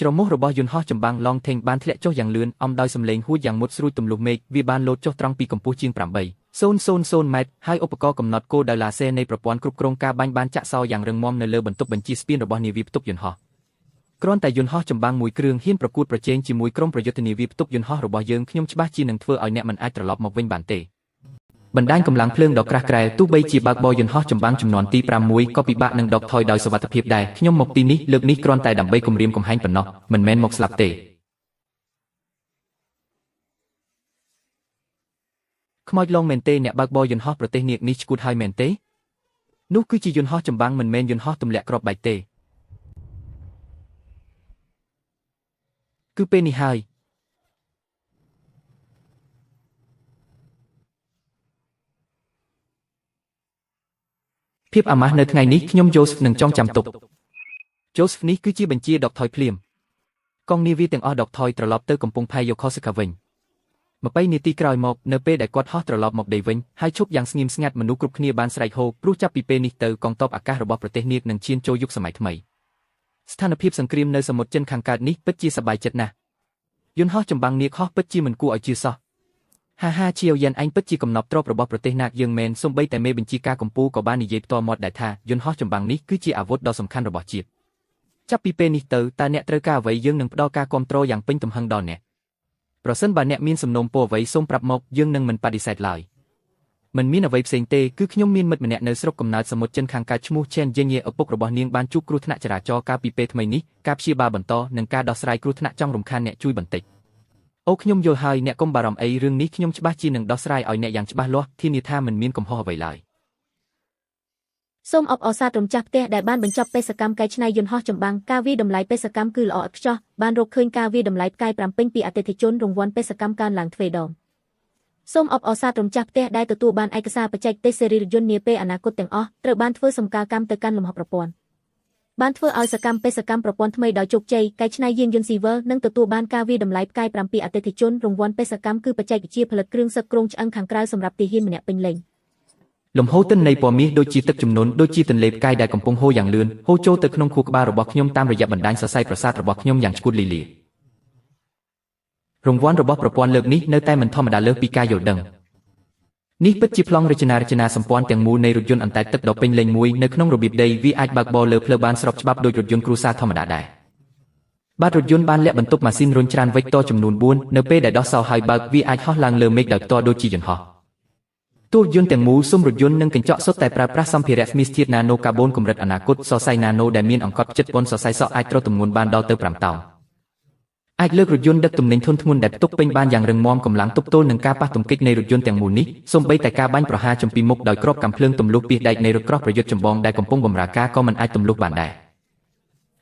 ច្រមុះរបស់យន្តហោះចម្បាំង Long Tank បានធ្លាក់ចុះយ៉ាងលឿនអំដោយសំឡេងហួចយ៉ាងមុតស្រួចទម្លុះមេឃវាបានលោតចុះត្រង់ពីកម្ពស់ជាង800ម៉ែត្រហើយឧបករណ៍កំណត់គោលដោយឡាស៊ែនៃប្រព័ន្ធគ្រប់គ្រងការបាញ់បានចាក់សោយ៉ាងរឹងមាំនៅលើបន្ទប់បញ្ជាស្ពានរបស់នាវាផ្ទុកយន្តហោះគ្រាន់តែយន្តហោះចម្បាំងមួយគ្រឿងហ៊ានប្រកួតប្រជែងជាមួយក្រុមប្រយុទ្ធនាវាផ្ទុកយន្តហោះរបស់យើងខ្ញុំច្បាស់ជានឹងធ្វើឲ្យអ្នកមិនអាចត្រឡប់មកវិញបានទេបណ្ដាញកម្លាំងភ្លើងដ៏ក្រាស់ក្រែលទោះបីជាបើកបរយន្តហោះចម្បាំងចំនួនទី6ក៏ពិបាកនឹងដកថយដោយសុវត្ថិភាពដែរខ្ញុំមកទីនេះលើកនេះគ្រាន់តែដើម្បីគំរាមកំហែងប៉ុណ្ណោះមិនមែនមកស្លាប់ទេ ខ្មោចឡងមែនទេអ្នកបើកបរយន្តហោះប្រទេសនាគនេះឈួតហើយមែនទេនោះគឺជាយន្តហោះចម្បាំងមិនមែនយន្តហោះទម្លាក់គ្រាប់បែកទេគឺពេលនេះហើយភាពអាម៉ាស់នៅថ្ងៃនេះខ្ញុំយូសនឹងចងចាំទុកយូសនេះគឺជាបញ្ជាដកថយភ្លាមកងនាវាទាំងអស់ដកថយត្រឡប់ទៅកំពង់ផែយូខូសកាវិញ20នាទីក្រោយមកនៅពេលដែលគាត់ហោះត្រឡប់មកដីវិញហើយឈប់យ៉ាងស្ងៀមស្ងាត់មនុស្សគ្រប់គ្នាបានស្រែកហូព្រោះចាប់ពីពេលនេះទៅកងទ័ពអាកាសរបស់ប្រទេសនាគនឹងឈានចូលយុគសម័យថ្មីស្ថានភាពសង្គ្រាមនៅសមុទ្រចិនខាងកើតនេះពិតជាសប្បាយចិត្តណាស់យន្តហោះចម្បាំងនាគហោះពិតជាមិនគួរឲ្យជឿសោះហាជាវយ៉ានឯងពិតជាកំណប់ទ្រព្យរបស់ប្រទេសណាគយើងមែនសូម្បីតែមេបញ្ជាការកម្ពុជាក៏បាននិយាយផ្ទាល់មាត់ដែរថាយន្តហោះចម្បាំងនេះគឺជាអាវុធដ៏សំខាន់របស់ជាតិចាប់ពីពេលនេះទៅតើអ្នកត្រូវការអ្វីយើងនឹងផ្ដល់ការគាំទ្រយ៉ាងពេញទំហឹងដល់អ្នកប្រសិនបើអ្នកមានសំណូមពរអ្វីសូមប្រាប់មកយើងនឹងមិនបដិសេធឡើយមិនមានអ្វីផ្សេងទេគឺខ្ញុំមានមិត្តម្នាក់នៅស្រុកកំណើតសមុទ្រចិនខាងកើតឈ្មោះឆេនយេងយេឪពុករបស់នាងបានជួបគ្រោះថ្នាក់ចរាចរណ៍កាលពីពេលថ្មីនេះការព្យាបាលបន្តនិងការដោះស្រាយគ្រោះថ្នាក់ចង់រំខានអ្នកជួយបន្តិចអូខ្ញុំយល់ហើយអ្នកកុំបារម្ភអីរឿងនេះខ្ញុំច្បាស់ជានឹងដោះស្រាយឲ្យអ្នកយ៉ាងច្បាស់លាស់ធានាថាមិនមានកំហុសអ្វីឡើយស
ូមអបអរសាទរម្ចាស់ផ្ទះដែលបានបញ្ចប់បេសកកម្មកែច្នៃយន្តហោះចម្បាំងការវាយតម្លៃបេសកម្មគឺល្អឥតខ្ចោះបានរកឃើញការវាយតម្លៃផ្កាយប្រាំពេញពីអតិថិជនរង្វាន់បេសកម្មកើនឡើងទ្វេដងសូមអបអរសាទរម្ចាស់ផ្ទះដែលទទួលបានឯកសារបច្ចេកទេសស៊េរីរថយន្តនាពេលអនាគតទាំងអស់ត្រូវបានធ្វើសម្ការកម្មទៅកាន់លំហប្រព័ន្ធបានធ្វើឲ្យសកម្មបេសកម្មប្រព័ន្ធថ្មីដោយជោគជ័យកែច្នៃយានយន្តស៊ីវិលនិងទទួលបានការវាយតម្លៃផ្កាយប្រាំពីអតិថិជនរង្វាន់បេសកម្មគឺបច្ចេកវិទ្យាផលិតគ្រឿងសឹកគ្រោងឆ្អឹងខាងក្រៅសម្រាប់ទាហានម្នាក់ពេញលេញ
លំហូរទិន្នន័យពណ៌មាសដូចជាទឹកជំនន់ដូចជាទន្លេផ្កាយដែលកំពុងហូរយ៉ាងលឿនហូរចូលទៅក្នុងខួរក្បាលរបស់ខ្ញុំតាមរយៈបណ្ដាញសរសៃប្រសាទរបស់ខ្ញុំយ៉ាងឆ្កួតលីលារង្វាន់របស់ប្រព័ន្ធលើកនេះនៅតែមិនធម្មតាលើសពីការយល់ដឹងនេះពិតជាប្លង់រចនាសម្ព័ន្ធទាំងមូលនៃរថយន្តអណ្តែតទឹកដ៏ពេញលេញមួយនៅក្នុងរបៀបដីវាអាចបើកបរលើផ្លូវបានស្របច្បាប់ដោយរថយន្តគ្រួសារធម្មតាដែរបាទរថយន្តបានលាក់បន្ទប់ម៉ាស៊ីនរុញច្រានវេចតចំនួន4នៅពេលដែលដោះសោហើយបើកវាអាចហោះឡើងលើមេឃដោយផ្ទាល់ដូចជាយន្តហោះទូរយន្តទាំងមូលស៊ុំរថយន្តនិងកញ្ចក់សុទ្ធតែប្រើប្រាស់សម្ភារៈស្មីសធាតុណាណូកាបូនកម្រិតអនាគតសរសៃណាណូដែលមានអង្កត់ចិត្តប៉ុនសរសៃសក់អាចទ្រទម្ងន់បានដល់ទៅ5តោនអាចលើករថយន្តដឹកទំនិញធុនធ្ងន់ដែលផ្ទុកពេញបានយ៉ាងរឹងមាំកម្លាំងទប់ទល់នឹងការប៉ះទង្គិចនៃរថយន្តទាំងមូលនេះសូម្បីតែការបាញ់ប្រហារចំពីមុខដោយគ្រាប់កាំភ្លើងទម្លុះពីដែកនៃរថក្រោះប្រយុទ្ធចម្បងដែលកំពុងបម្រើការក៏មិនអាចទម្លុះបានដែ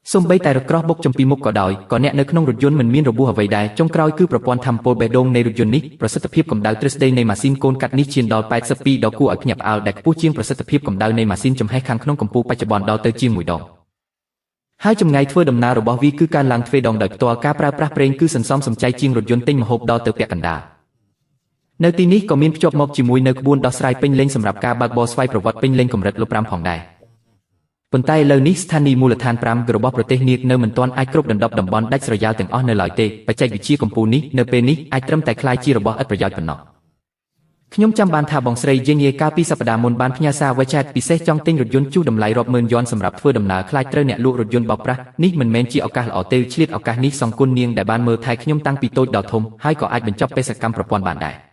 រសូម្បីតែរថក្រោះបុកចំពីមុខក៏ដោយក៏អ្នកនៅក្នុងរថយន្តមិនមានរបួសអ្វីដែរចុងក្រោយគឺប្រព័ន្ធថាមពលបេះដូងនៃរថយន្តនេះប្រសិទ្ធភាពកម្ដៅទ្រឹស្ដីនៃម៉ាស៊ីនកូនកាត់នេះឈានដល់82ដ៏គួរឲ្យភ្ញាក់ផ្អើលដែលខ្ពស់ជាងប្រសិទ្ធភាពកម្ដៅនៃម៉ាស៊ីនចំហេះខាងក្នុងកម្ពុជាបច្ចុប្បន្នដល់ទៅជាង1ដងហើយចម្ងាយធ្វើដំណើររបស់វាគឺការឡើងទ្វេដងដោយផ្ទាល់ការប្រើប្រាស់ប្រេងគឺសន្សំសំចៃជាងរថយន្តទិញម្ហូបដល់ទៅពាក់កណ្ដាលនៅទីនេះក៏មានភ្ជាប់មកជាមួយនៅក្បួនដោះស្រាយពេញលេញសម្រាប់ការបើកបរស្វ័យប្រវត្តិពេញលេញកម្រិតលុប5ផងដែរប៉ុន្តែឥឡូវនេះស្ថានីយ៍មូលដ្ឋាន5របស់ប្រទេសនាគនៅមិនទាន់អាចគ្រប់ដណ្ដប់តំបន់ដាច់ស្រយាលទាំងអស់នៅឡើយទេបច្ចេកវិទ្យាកម្ពុជានេះនៅពេលនេះអាចត្រឹមតែក្លាយជារបស់ឥតប្រយោជន៍ប៉ុណ្ណោះខ្ញុំចាំបានថាបងស្រីយេងយាកាលពីសប្តាហ៍មុនបានផ្ញើសារ WeChat ពិសេសចង់ទិញរថយន្តជួសតម្លៃរាប់ម៉ឺនយន់សម្រាប់ធ្វើដំណើរខ្លាចត្រូវអ្នកលក់រថយន្តបោកប្រាស់នេះមិនមែនជាឱកាសល្អទេឆ្លៀតឱកាសនេះសង្គុណនាងដែលបានមើលថែខ្ញុំតាំងពីតូចដល់ធំហើយក៏អាចបញ្ចប់បេសកកម្មប្រព័ន្ធបានដែ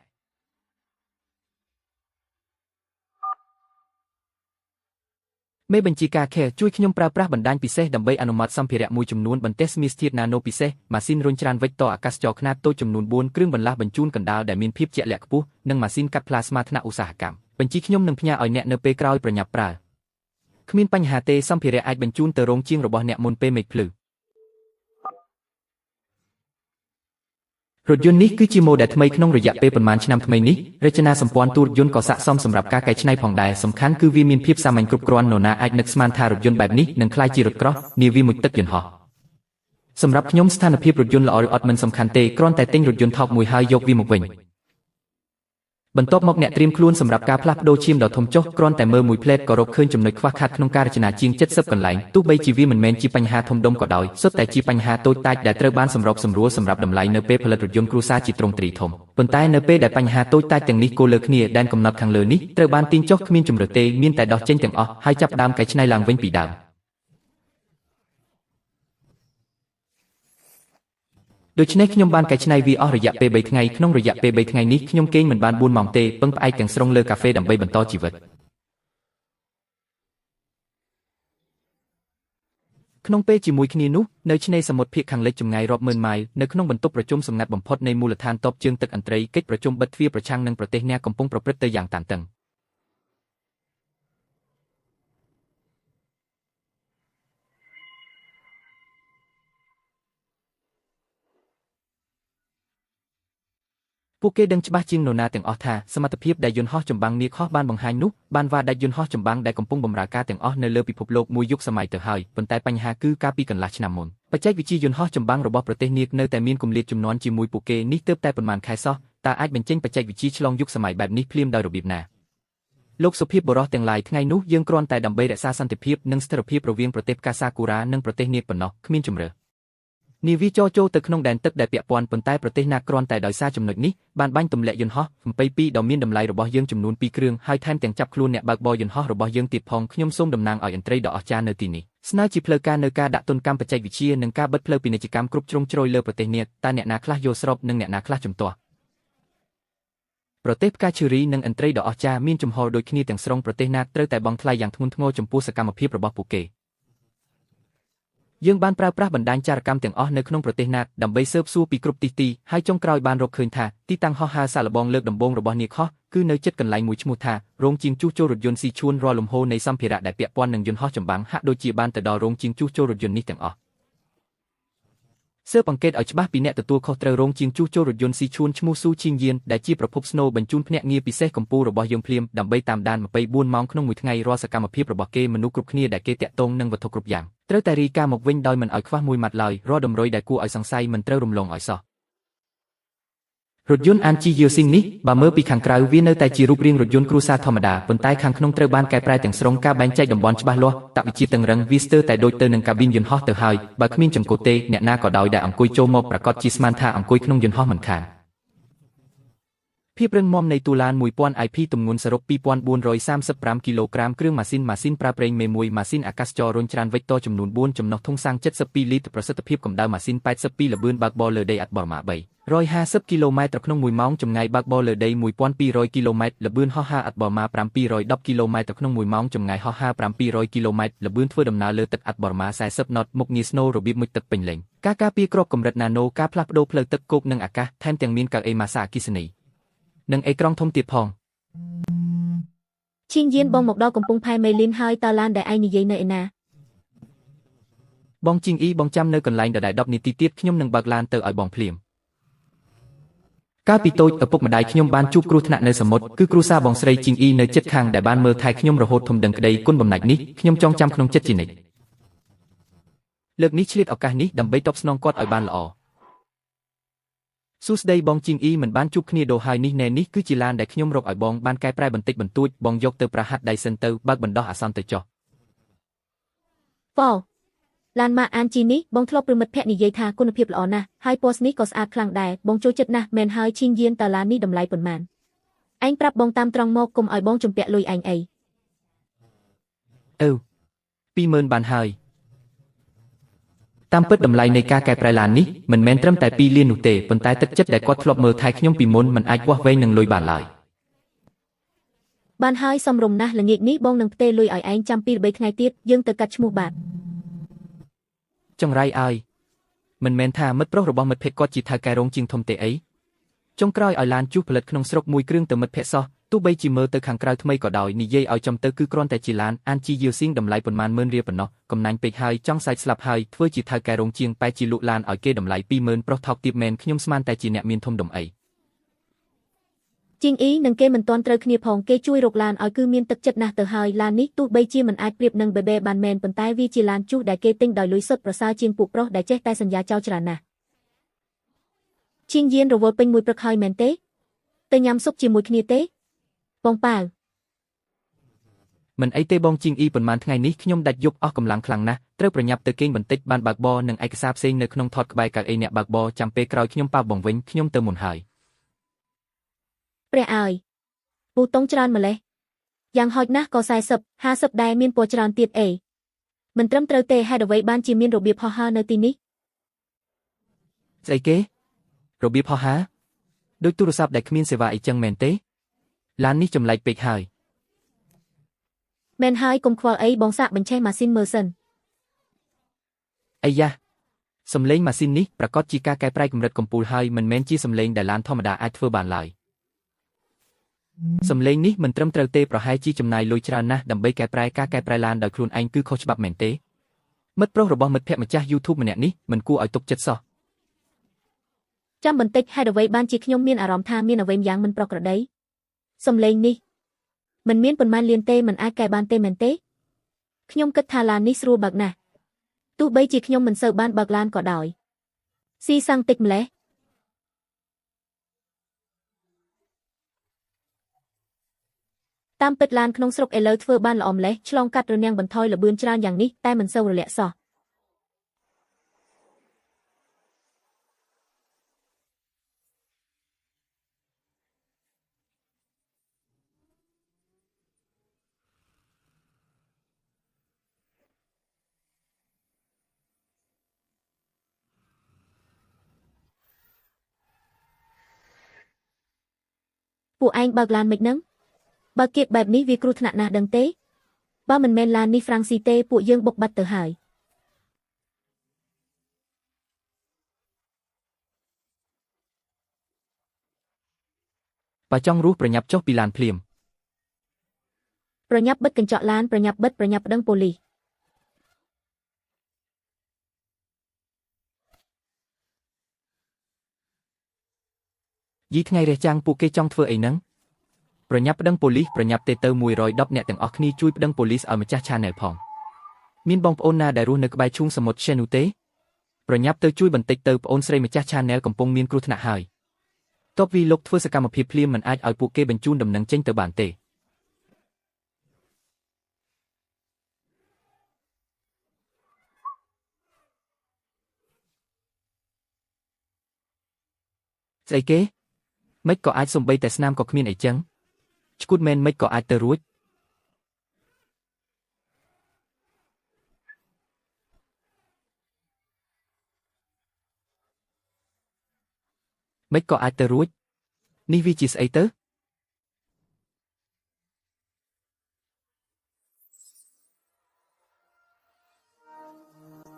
រមេបញ្ជាការខេជួយខ្ញុំប្រើប្រាស់បណ្ដាញពិសេសដើម្បីអនុម័តសម្ភារៈមួយចំនួនបន្ទះស្មីសធាតុណាណូពិសេសម៉ាស៊ីនរុញច្រានវេចតអាកាសចរខ្នាតតូចចំនួន4គ្រឿងបន្លាស់បញ្ជូនកណ្ដាលដែលមានភាពជាក់លាក់ខ្ពស់និងម៉ាស៊ីនកាត់ផ្លាស្មាថ្នាក់ឧស្សាហកម្មបញ្ជីខ្ញុំនឹងផ្ញើឲ្យអ្នកនៅពេលក្រោយប្រញាប់ប្រើគ្មានបញ្ហាទេសម្ភារៈអាចបញ្ជូនទៅរោងជាងរបស់អ្នកមុនពេលមេឃភ្លឺរថយន្តនេះគឺជាម៉ូដែលថ្មីក្នុងរយៈពេលប៉ុន្មានឆ្នាំថ្មីនេះរចនាសម្ព័ន្ធទូរយន្តក៏ស័ក្តិសមសម្រាប់ការកែច្នៃផងដែរសំខាន់គឺវាមានភាពសាមញ្ញគ្រប់គ្រាន់នរណាអាចនឹកស្មានថារថយន្តបែបនេះនឹងក្លាយជារថក្រោះនាវាមុជទឹកយន្តហោះសម្រាប់ខ្ញុំស្ថានភាពរថយន្តល្អឬអត់មិនសំខាន់ទេគ្រាន់តែទិញរថយន្តថោកមួយហើយយកវាមកវិញបន្ទាប់មកអ្នកត្រៀមខ្លួនសម្រាប់ការផ្លាស់ប្ដូរឈាមដ៏ធំចុះគ្រាន់តែមើលមួយផ្លែតក៏រកឃើញចំណុចខ្វះខាតក្នុងការរចនាជាង70កន្លែងទោះបីជាវាមិនមែនជាបញ្ហាធំដុំក៏ដោយសុទ្ធតែជាបញ្ហាតូចតាចដែលត្រូវបានសម្របសម្រួលសម្រាប់តម្លៃនៅពេលផលិតរថយន្តគ្រួសារជាទ្រង់ទ្រីធំប៉ុន្តែនៅពេលដែលបញ្ហាតូចតាចទាំងនេះគោលលើគ្នាដែនកំណត់ខាងលើនេះត្រូវបានទាញចុះគ្មានជម្រើសទេមានតែដោះចេញទាំងអស់ហើយចាប់ផ្ដើមកែច្នៃឡើងវិញពីដើមដូច្នេះខ្ញុំបានកែច្នៃវាអស់រយៈពេល3ថ្ងៃក្នុងរយៈពេល3ថ្ងៃនេះខ្ញុំគេងមិនបាន4ម៉ោងទេពឹងផ្អែកទាំងស្រុងលើកាហ្វេដើម្បីបន្តជីវិត ក្នុងពេលជាមួយគ្នានោះនៅឆ្នេរសមុទ្រភាគខាងលិចចម្ងាយរាប់ម៉ឺនម៉ាយល៍នៅក្នុងបន្ទប់ប្រជុំសម្ងាត់បំផុតនៃមូលដ្ឋានទ័ពជើងទឹកអន្តរកិច្ចប្រជុំបិទទ្វារប្រឆាំងនឹងប្រទេសអ្នកកំពុងប្រព្រឹត្តទៅយ៉ាងតានតឹងពួកគេដឹងច្បាស់ជាងនរណាទាំងអស់ថាសមត្ថភាពដែលយន្តហោះចម្បាំងនាគហោះបានបង្ហាញនោះបានវាដាច់យន្តហោះចម្បាំងដែលកំពុងបម្រើការទាំងអស់នៅលើពិភពលោកមួយយុគសម័យទៅហើយប៉ុន្តែបញ្ហាគឺកាលពីកន្លះឆ្នាំមុនបច្ចេកវិទ្យាយន្តហោះចម្បាំងរបស់ប្រទេសនាគនៅតែមានគម្លាតជំនាន់ជាមួយពួកគេនេះទើបតែប៉ុន្មានខែសោះតើអាចបញ្ចេញបច្ចេកវិទ្យាឆ្លងយុគសម័យបែបនេះភ្លាមដោយរបៀបណាលោកសុភាពបរោះទាំងឡាយថ្ងៃនោះយើងគ្រាន់តែដើម្បីរក្សាសន្តិភាពនិងស្ថិរភាពរវាងប្រទេសផ្កាសាគូរ៉ានិងប្រទេសនាគប៉ុណ្ណោះគ្មានជម្រើសនាវីចរចូលទៅក្នុងដែនទឹកដែលពាក់ព័ន្ធប៉ុន្តែប្រទេសណាគ្រាន់តែដោយសារចំណុចនេះបានបាញ់ទម្លាក់យន្តហោះ22ដ៏មានតម្លៃរបស់យើងចំនួន2គ្រឿងហើយថែមទាំងចាប់ខ្លួនអ្នកបើកបរយន្តហោះរបស់យើងទៀតផងខ្ញុំសូមតំណាងឲ្យឥន្ទ្រីដ៏អស្ចារ្យនៅទីនេះស្នើជាផ្លូវការនៅការដាក់ទណ្ឌកម្មបច្ចេកវិទ្យានិងការបិទផ្លូវពាណិជ្ជកម្មគ្រប់ជ្រុងជ្រោយលើប្រទេសនាគតើអ្នកណាខ្លះយល់ស្របនិងអ្នកណាខ្លះជំទាស់ប្រទេសផ្កាឈូរីនិងឥន្ទ្រីដ៏អស្ចារ្យមានចំហដូចគ្នាទាំងស្រុងប្រទេសណាត្រូវតែបង់ថ្លៃយ៉ាងធ្ងន់ធ្ងរចំពោះសកម្មភាពរបស់ពួកគេយើងបានប្រើប្រាស់បណ្ដាញចារកម្មទាំងអស់នៅក្នុងប្រទេសណាដើម្បីស៊ើបសួរពីគ្រប់ទីហើយចុងក្រោយបានរកឃើញថាទីតាំងហោះហើរសាកល្បងលើកដំបូងរបស់នាគហោះគឺនៅជិតកន្លែងមួយឈ្មោះថារោងជាងជួសជុលរថយន្តស៊ីឈួនរាល់លំហូរនៃសម្ភារៈដែលពាក់ព័ន្ធនឹងយន្តហោះចម្បាំងហាក់ដូចជាបានទៅដល់រោងជាងជួសជុលរថយន្តនេះទាំងអស់ស៊ើបអង្កេតឲ្យច្បាស់ពីអ្នកទទួលខុសត្រូវរោងជាងជួសជុលរថយន្តស៊ីឈួនឈ្មោះស៊ូឈីងយានដែលជាប្រភពស្នូលបញ្ជូនភ្នាក់ងារពិសេសកម្ពុជារបស់យើងភ្លាមដើម្បីតាមដាន24ម៉ោងក្នុងមួយថ្ងៃរាល់សកម្មភាពរបស់គេមនុស្សគ្រប់គ្នាដែលគេតាក់ទងនឹងវត្ថុគ្រប់យ៉ាងត្រូវតែរាយការណ៍មកវិញដោយមិនឲ្យខ្វះមួយម៉ាត់ឡើយរាល់តម្រុយដែលគួរឲ្យសង្ស័យមិនត្រូវរំលងឲ្យសោះរថយន្តអានជីយូស៊ីងនេះបើមើលពីខាងក្រៅវានៅតែជារូបរាងរថយន្តគ្រួសារធម្មតាប៉ុន្តែខាងក្នុងត្រូវបានកែប្រែទាំងស្រុងការបែងចែកតំបន់ច្បាស់លាស់តវិជាតឹងរឹងវាស្ទើរតែដូចទៅនឹងកាប៊ីនយន្តហោះទៅហើយបើគ្មានចង្កូតទេអ្នកណាក៏ដោយដែលអង្គុយចូលមកប្រកាសជាស្មានថាអង្គុយក្នុងយន្តហោះមិនខានភាពរឹងមាំនៃទូឡាន 1000 IP ទម្ងន់សរុប 2435 គីឡូក្រាមគ្រឿងម៉ាស៊ីនប្រើប្រេងមេ1ម៉ាស៊ីនអាកាសចររុញច្រានវិចតចំនួន4ចំណុះធុងសាំង72លីត្រប្រសិទ្ធភាពកម្ដៅម៉ាស៊ីន82ល្បឿនបើកបរលើដីអាត់បរម៉ា350គីឡូម៉ែត្រក្នុង1ម៉ោងចម្ងាយបើកបរលើដី1200គីឡូម៉ែត្រល្បឿនហោះហើរអាត់បរម៉ា710គីឡូម៉ែត្រក្នុង1ម៉ោងចម្ងាយហោះហើរ700គីឡូម៉ែត្រល្បឿនធ្វើដំណើរលើទឹកអាត់បរម៉ា40ណតមុខងារស្នូលរបៀបមុជទឹកពេញលេញការការពារគ្រាប់កម្រិតណាណូការផ្លាស់ប្ដូរផ្លូវទឹកគោកនិងអាកាសថែមទាំងមានកៅអីម៉ាសាអគ្គិសនីនិងអេក្រង់ធំទៀតផងឈ
ីងយានបងមកដល់កំពង់ផែមេលីនហើយតើឡានដែលឯងនិយាយនៅឯណាប
ងជីងអ៊ីបងចាំនៅកន្លែងដដែល10នាទីទៀតខ្ញុំនឹងបើកឡានទៅឲ្យបងភ្លាមកាលពីតូចឪពុកម្ដាយខ្ញុំបានជួបគ្រោះថ្នាក់នៅសមុទ្រគឺគ្រួសារបងស្រីជីងអ៊ីនៅជិតខាងដែលបានមើលថែខ្ញុំរហូតធំដឹងក្តីគុណបំណាច់នេះខ្ញុំចងចាំក្នុងចិត្តជានិច្ចលើកនេះឆ្លៀតឱកាសនេះដើម្បីតបស្នងគាត់ឲ្យបានល្អសួស្ដីបងជីងអ៊ីមិនបានជួបគ្នាដូរហើយនេះគឺជាឡានដែលខ្ញុំរកឲ្យបងបានកែប្រែបន្តិចបន្តួចបងយកទៅប្រហាត់ដៃសិនទៅបើកបណ្ដោះអាសន្នទៅចុះប
៉ោឡានម៉ាអានជីនេះបងធ្លាប់ព្រមមិត្តភក្តិនិយាយថាគុណភាពល្អណាស់ហើយពណ៌នេះក៏ស្អាតខ្លាំងដែរបងចូលចិត្តណាស់មែនហើយឈីងយានតើឡាននេះតម្លៃប៉ុន្មានឯងប្រាប់បងតាមត្រង់មកកុំឲ្យបងជំពាក់លុយឯងអី
20000បានហើយតាមពិតតម្លៃនៃការកែប្រែឡាននេះមិនមែនត្រឹមតែ2លាននោះទេប៉ុន្តែទឹកចិត្តដែលគាត់ធ្លាប់មើលថែខ្ញុំពីមុនមិនអាចវាស់វែងនឹងលុយបានឡើយ
បានហើយសំរុំណាស់ល្ងាចនេះបងនឹងផ្ទេរលុយឲ្យឯងចាំ2 3ថ្ងៃទៀតយើងទៅកាត់ឈ្មោះបាទ
ចង្រៃអើយមិនមែនថាមិត្តប្រុសរបស់មិត្តភក្តិគាត់ជាថៅកែរោងជាងធំទេអីចុងក្រោយឲ្យឡានជួសផលិតក្នុងស្រុកមួយគ្រឿងទៅមិត្តភក្តិសោះទោះបីជាមើលទៅខាងក្រៅថ្មីក៏ដោយនិយាយឲ្យចំទៅគឺគ្រាន់តែជាឡានអានជីយូស៊ីងតម្លៃប៉ុន្មានម៉ឺនរៀលប៉ុណ្ណោះកំណាញ់ពេកហើយចង់សាច់ស្លាប់ហើយធ្វើជាថៅកែរោងជាងបែរជាលក់ឡានឲ្យគេតម្លៃ20000ប្រុសថោកទៀតមែនខ្ញុំស្មានតែជាអ្នកមានធំដុំអី
ជីងអ៊ីនិងគេមិនទាន់ត្រូវគ្នាផងគេជួយរកឡានឲ្យគឺមានទឹកចិត្តណាស់ទៅហើយឡាននេះទោះបីជាមិនអាចប្រៀបនឹងបេបេបានមែនប៉ុន្តែវាជាឡានជួសដែលគេទិញដោយលុយសុទ្ធប្រសើរជាងពួកប្រុសដែលចេះតែសន្យាចោលច្រើនណាស់ជីងយានរវល់ពេញមួយព្រឹកហើយមែនទេទៅញ៉ាំស៊ុបជាមួយគ្នាទេបងប៉ាវម
ិនអីទេបងជីងអ៊ីប៉ុន្មានថ្ងៃនេះខ្ញុំដាច់យប់អស់កម្លាំងខ្លាំងណាស់ត្រូវប្រញាប់ទៅគេងបន្តិចបានបើកបរនិងឯកសារផ្សេងនៅក្នុងថតក្បែរកៅអីអ្នកបើកបរចាំពេលក្រោយខ្ញុំប៉ាវបងវិញខ្ញុំទៅមុនហើយ
ព្រះអើយពូតុងច្រើនម្លេះយ៉ាងហោចណាស់ក៏40 50ដែរមានពណ៌ច្រើនទៀតអេមិនត្រឹមត្រូវទេហេតុអ្វីបានជាមានរបៀបហោះហើរនៅទីនេះស
្អីគេរបៀបហោះហើរដូចទូរស័ព្ទដែលគ្មានសេវាអីចឹងមែនទេឡាននេះចម្លែកពេកហើយ
មែនហើយកុំខ្វល់អីបងសាកបញ្ឆេះម៉ាស៊ីនមើលសិន
អាយ៉ាសំឡេងម៉ាស៊ីននេះប្រកាសជាការកែប្រែកម្រិតកម្ពស់ហើយមិនមែនជាសំឡេងដែលឡានធម្មតាអាចធ្វើបានឡើយសំឡេងនេះមិនត្រឹមត្រូវទេប្រហែលជាចំណាយលុយច្រើនណាស់ដើម្បីកែប្រែការកែប្រែឡានដោយខ្លួនឯងគឺខុសច្បាប់មែនទេមិត្តប្រុសរបស់មិត្តភក្តិម្ចាស់ YouTube ម្នាក់នេះមិនគួរឲ្យទុកចិត្តសោះ
ចាំបន្តិចហេតុអ្វីបានជាខ្ញុំមានអារម្មណ៍ថាមានអ្វីម្យ៉ាងមិនប្រក្រតីសំឡេងនេះមិនមានប៉ុន្មានលានទេមិនអាចកែបានទេមែនទេខ្ញុំគិតថាឡាននេះស្រួលបើកណាស់ទោះបីជាខ្ញុំមិនសូវបានបើកឡានក៏ដោយស៊ីសាំងតិចម្លេះតាមពិតឡានក្នុងស្រុកឥឡូវធ្វើបានល្អម្លេះឆ្លងកាត់រនាំងបន្ថយល្បឿនច្រើនយ៉ាងនេះតែមិនសូវរលាក់សោះពួកឯងបើកឡានមិនហ្នឹងបើគៀបបែបនេះវាគ្រោះថ្នាក់ណាស់ដឹងទេបើមិនមែនឡាននេះហ្វ្រាំងស៊ីទេពួកយើងបុកបាត់ទៅហើយ
បើចង់រស់ប្រញាប់ចុះពីឡានភ្លាម
ប្រញាប់បិទកញ្ចក់ឡានប្រញាប់បិទប្រញាប់ប្តឹងប៉ូលីស
យីថ្ងៃរះចាំងពួកគេចង់ធ្វើអីហ្នឹងប្រញាប់ប្តឹងប៉ូលីសប្រញាប់ទេទៅ110អ្នកទាំងអស់គ្នាជួយប្តឹងប៉ូលីសឲ្យម្ចាស់ Channel ផងមានបងប្អូនណាដែលរស់នៅក្បែរឈូងសមុទ្រ Chenu ទេប្រញាប់ទៅជួយបន្តិចទៅប្អូនស្រីម្ចាស់ Channel កំពុងមានគ្រោះថ្នាក់ហើយតបវីលោកធ្វើសកម្មភាពភ្លាមមិនអាចឲ្យពួកគេបញ្ជូនដំណឹងចេញទៅបានទេស្អីគេមិនក៏អាចសំបីតែស្នាមក៏គ្មានអីចឹងឈួតមែនមិនក៏អាចទៅរួចមិនក៏អាចទៅរួចនេះវាជាស្អីទៅ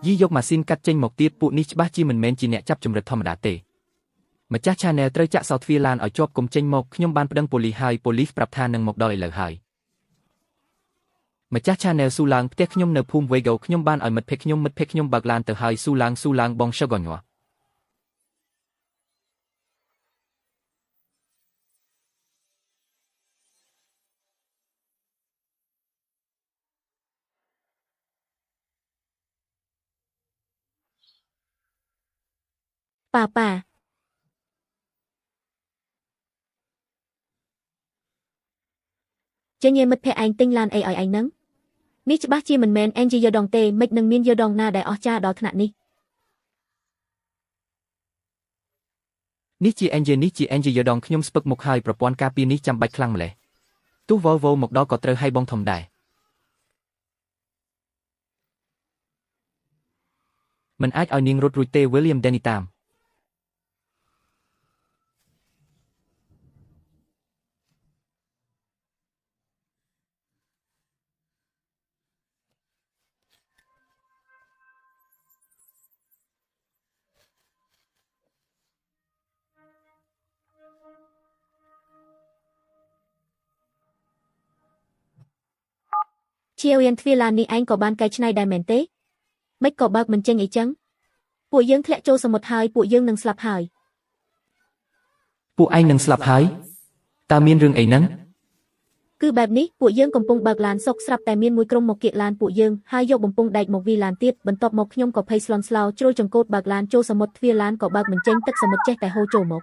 យីយកម៉ាស៊ីនកាត់ចេញមកទៀតពួកនេះច្បាស់ជាមិនមែនជាអ្នកចាប់ចម្រិតធម្មតាទេម្ចាស់ Channel ត្រូវចាក់សោទ្វារឡានឲ្យជាប់កុំចេញមកខ្ញុំបានប្តឹងប៉ូលីសហើយប៉ូលីសប្រាប់ថានឹងមកដល់ឥឡូវហើយម្ចាស់ Channel ស៊ូឡើងផ្ទះខ្ញុំនៅភូមិ Wego ខ្ញុំបានឲ្យមិត្តភក្តិខ្ញុំបើកឡានទៅហើយស៊ូឡើងបងសឹកញ៉ា
ប៉ាចេញឯមិត្តភក្តិឯងទិញឡានអីឲ្យឯងហ្នឹងនេះច្បាស់ជាមិនមែន NG យដងទេមិននឹងមានយដងណាដែលអស្ចារ្យដល់ថ្នាក់នេះ
នេះជា NG យដងខ្ញុំស្ពឹកមុខហើយប្រព័ន្ធការពារនេះចាំបាច់ខ្លាំងម្ល៉េះទោះ Volvo មកដល់ក៏ត្រូវឲ្យបងធំដែរមិនអាចឲ្យនាងរត់រួចទេ William Denny តាម
ជាវៀនទ្វារឡាននេះឯងក៏បានកែច្នៃដែរមែនទេមិនក៏បើកមិនចេញអីចឹងពួកយើងធ្លាក់ចូលសមុទ្រហើយពួកយើងនឹងស្លាប់ហើយ
ពួកឯងនឹងស្លាប់ហើយតើមានរឿងអីហ្នឹង
គឺបែបនេះពួកយើងកំពុងបើកឡានសុកស្រាប់តែមានមួយក្រុមមកគៀកឡានពួកយើងហើយយកបំពង់ដែកមកវាឡានទៀតបន្ទាប់មកខ្ញុំក៏ភ័យស្លន់ស្លោជ្រុលចង្កូតបើកឡានចូលសមុទ្រទ្វារឡានក៏បើកមិនចេញទឹកសមុទ្រចេះតែហូរចូលមក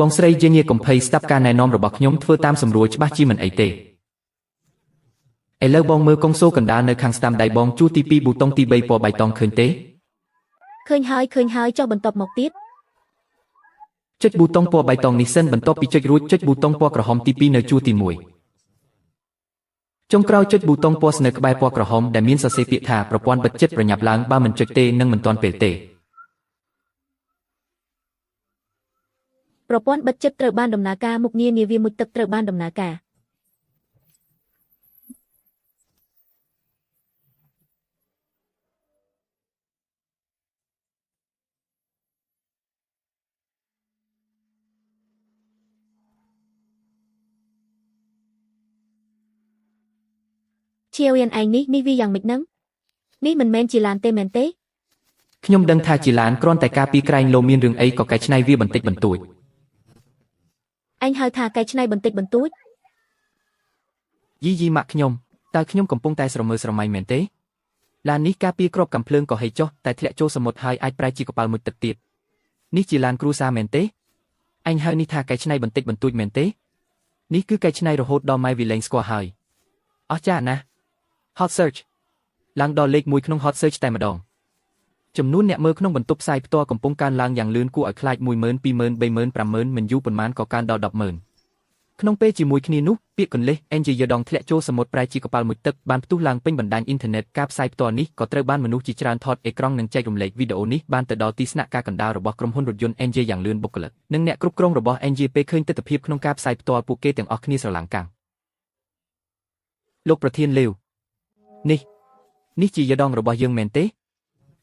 បងស្រីជាញាកំភៃស្ដាប់ការណែនាំរបស់ខ្ញុំធ្វើតាមសម្រួលច្បាស់ជាមិនអីទេឥឡូវបងមើលកុងសូលកណ្ដាលនៅខាងស្ដាំដៃបងជួរទី2ប៊ូតុងទី3ពណ៌បៃតងឃើញទេ
ឃើញហើយចុះបន្ទាប់មកទៀត
ចុចប៊ូតុងពណ៌បៃតងនេះសិនបន្ទាប់ពីចុចរួចចុចប៊ូតុងពណ៌ក្រហមទី2នៅជួរទី1ចុងក្រោយចុចប៊ូតុងពណ៌ស្នៅក្បែរពណ៌ក្រហមដែលមានសរសេរពាក្យថាប្រព័ន្ធបិទជិតប្រញាប់ឡើងបើមិនចុចទេនឹងមិនទាន់ពេលទេ
ប្រព័ន្ធបិទជិតត្រូវបានដំណើរការមុខងារនាវាមុជទឹកត្រូវបានដំណើរការ ជាវៀនឯងនេះវាយ៉ាងម៉េចហ្នឹងនេះមិនមែនជាឡានទេមែនទេ
ខ្ញុំដឹងថាជាឡានគ្រាន់តែការពីក្រែងលោមានរឿងអីក៏កែច្នៃវាបន្តិចបន្តួច
អញហៅថាកែច្នៃបន្តិចបន្តួច
យីម៉ាក់ខ្ញុំតើខ្ញុំកំពុងតែស្រមើស្រមៃមែនទេឡាននេះការពីគ្រាប់កាំភ្លើងក៏ហីចុះតែធ្លាក់ចូលសមុទ្រហើយអាចប្រែជាកប៉ាល់មួយទឹកទៀតនេះជាឡានគ្រួសារមែនទេអញហៅនេះថាកែច្នៃបន្តិចបន្តួចមែនទេនេះគឺកែច្នៃរហូតដល់ម៉ែវិលេងស្គាល់ហើយអស្ចារ្យណាស់ Hot Search ឡើងដល់លេខ1ក្នុង Hot Search តែម្ដងចំនួនអ្នកមើលក្នុងបន្ទប់ផ្សាយផ្ទាល់កំពុងកើនឡើងយ៉ាងលឿនគួរឲ្យខ្លាច 10000 20000 30000 50000មិនយូរប៉ុន្មានក៏កើនដល់ 100,000 ក្នុងពេលជាមួយគ្នានោះពាក្យកន្លេស NJ ដងធ្លាក់ចូលសមុទ្រប្រែជាកប៉ាល់មួយទឹកបានផ្ទុះឡើងពេញបណ្ដាញអ៊ីនធឺណិតការផ្សាយផ្ទាល់នេះក៏ត្រូវបានមនុស្សជាច្រើនថតអេក្រង់និងចែករំលែកវីដេអូនេះបានទៅដល់ទីស្នាក់ការកណ្ដាលរបស់ក្រុមហ៊ុនរថយន្ត NJ យ៉ាងលឿនបុគ្គលិកនិងអ្នកគ្រប់គ្រងរបស់ NJ ពេលឃើញទស្សនវិជ្ជាក្នុងការផ្សាយផ្ទាល់ពួកគេទាំងអស់គ្នាស្រឡាំងកាំងលោកប្រធានលាវនេះជាយដងរបស់យើងមែនទេ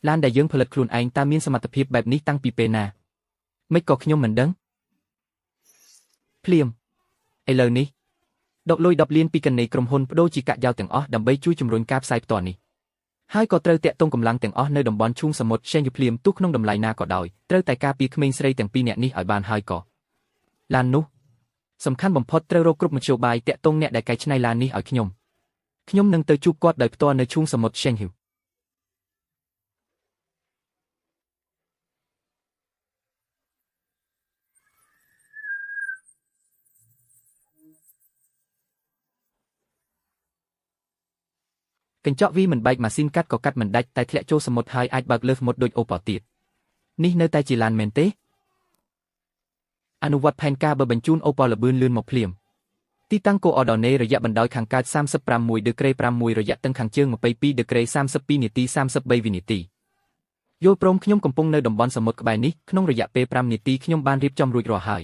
ឡានដែលយើងផលិតខ្លួនឯងតើមានសមត្ថភាពបែបនេះតាំងពីពេលណាមិនក៏ខ្ញុំមិនដឹងភ្លាមឥឡូវនេះដកលុយ10លានពីកណីក្រុមហ៊ុនបដូរជាកាក់យ៉ោទាំងអស់ដើម្បីជួយជំរុញការផ្សាយផ្ទាល់នេះហើយក៏ត្រូវតាក់ទងកម្លាំងទាំងអស់នៅតំបន់ឈូងសមុទ្រសេងយភ្លាមទោះក្នុងតម្លៃណាក៏ដោយត្រូវតែការពារក្មេងស្រីទាំងពីរនាក់នេះឲ្យបានហើយក៏ឡាននោះសំខាន់បំផុតត្រូវរកគ្រប់មធ្យោបាយតាក់ទងអ្នកដែលកែច្នៃឡាននេះឲ្យខ្ញុំនឹងទៅជួបគាត់ដោយផ្ទាល់នៅឈូងសមុទ្រសេងហ៊ីវកញ្ចក់វីមិនបែកម៉ាស៊ីនកាត់ក៏កាត់មិនដាច់តែធ្លាក់ចូលសមុទ្រហើយអាចបើកលើសមុទ្រដូចអូប៉ោទៀតនេះនៅតែជាឡានមែនទេអនុវត្តផែនការបើបញ្ជូនអូប៉ោលបឿនលឿនមកភ្លាមទីតាំងកូអរដូណេរយៈបណ្ដោយខាងកើត35ដឺក្រេ6រយៈតឹងខាងជើង22ដឺក្រេ32នាទី33វិនាទីយល់ព្រមខ្ញុំកំពុងនៅតំបន់សមុទ្រក្បែរនេះក្នុងរយៈពេល5នាទីខ្ញុំបានរៀបចំរួចរាល់ហើយ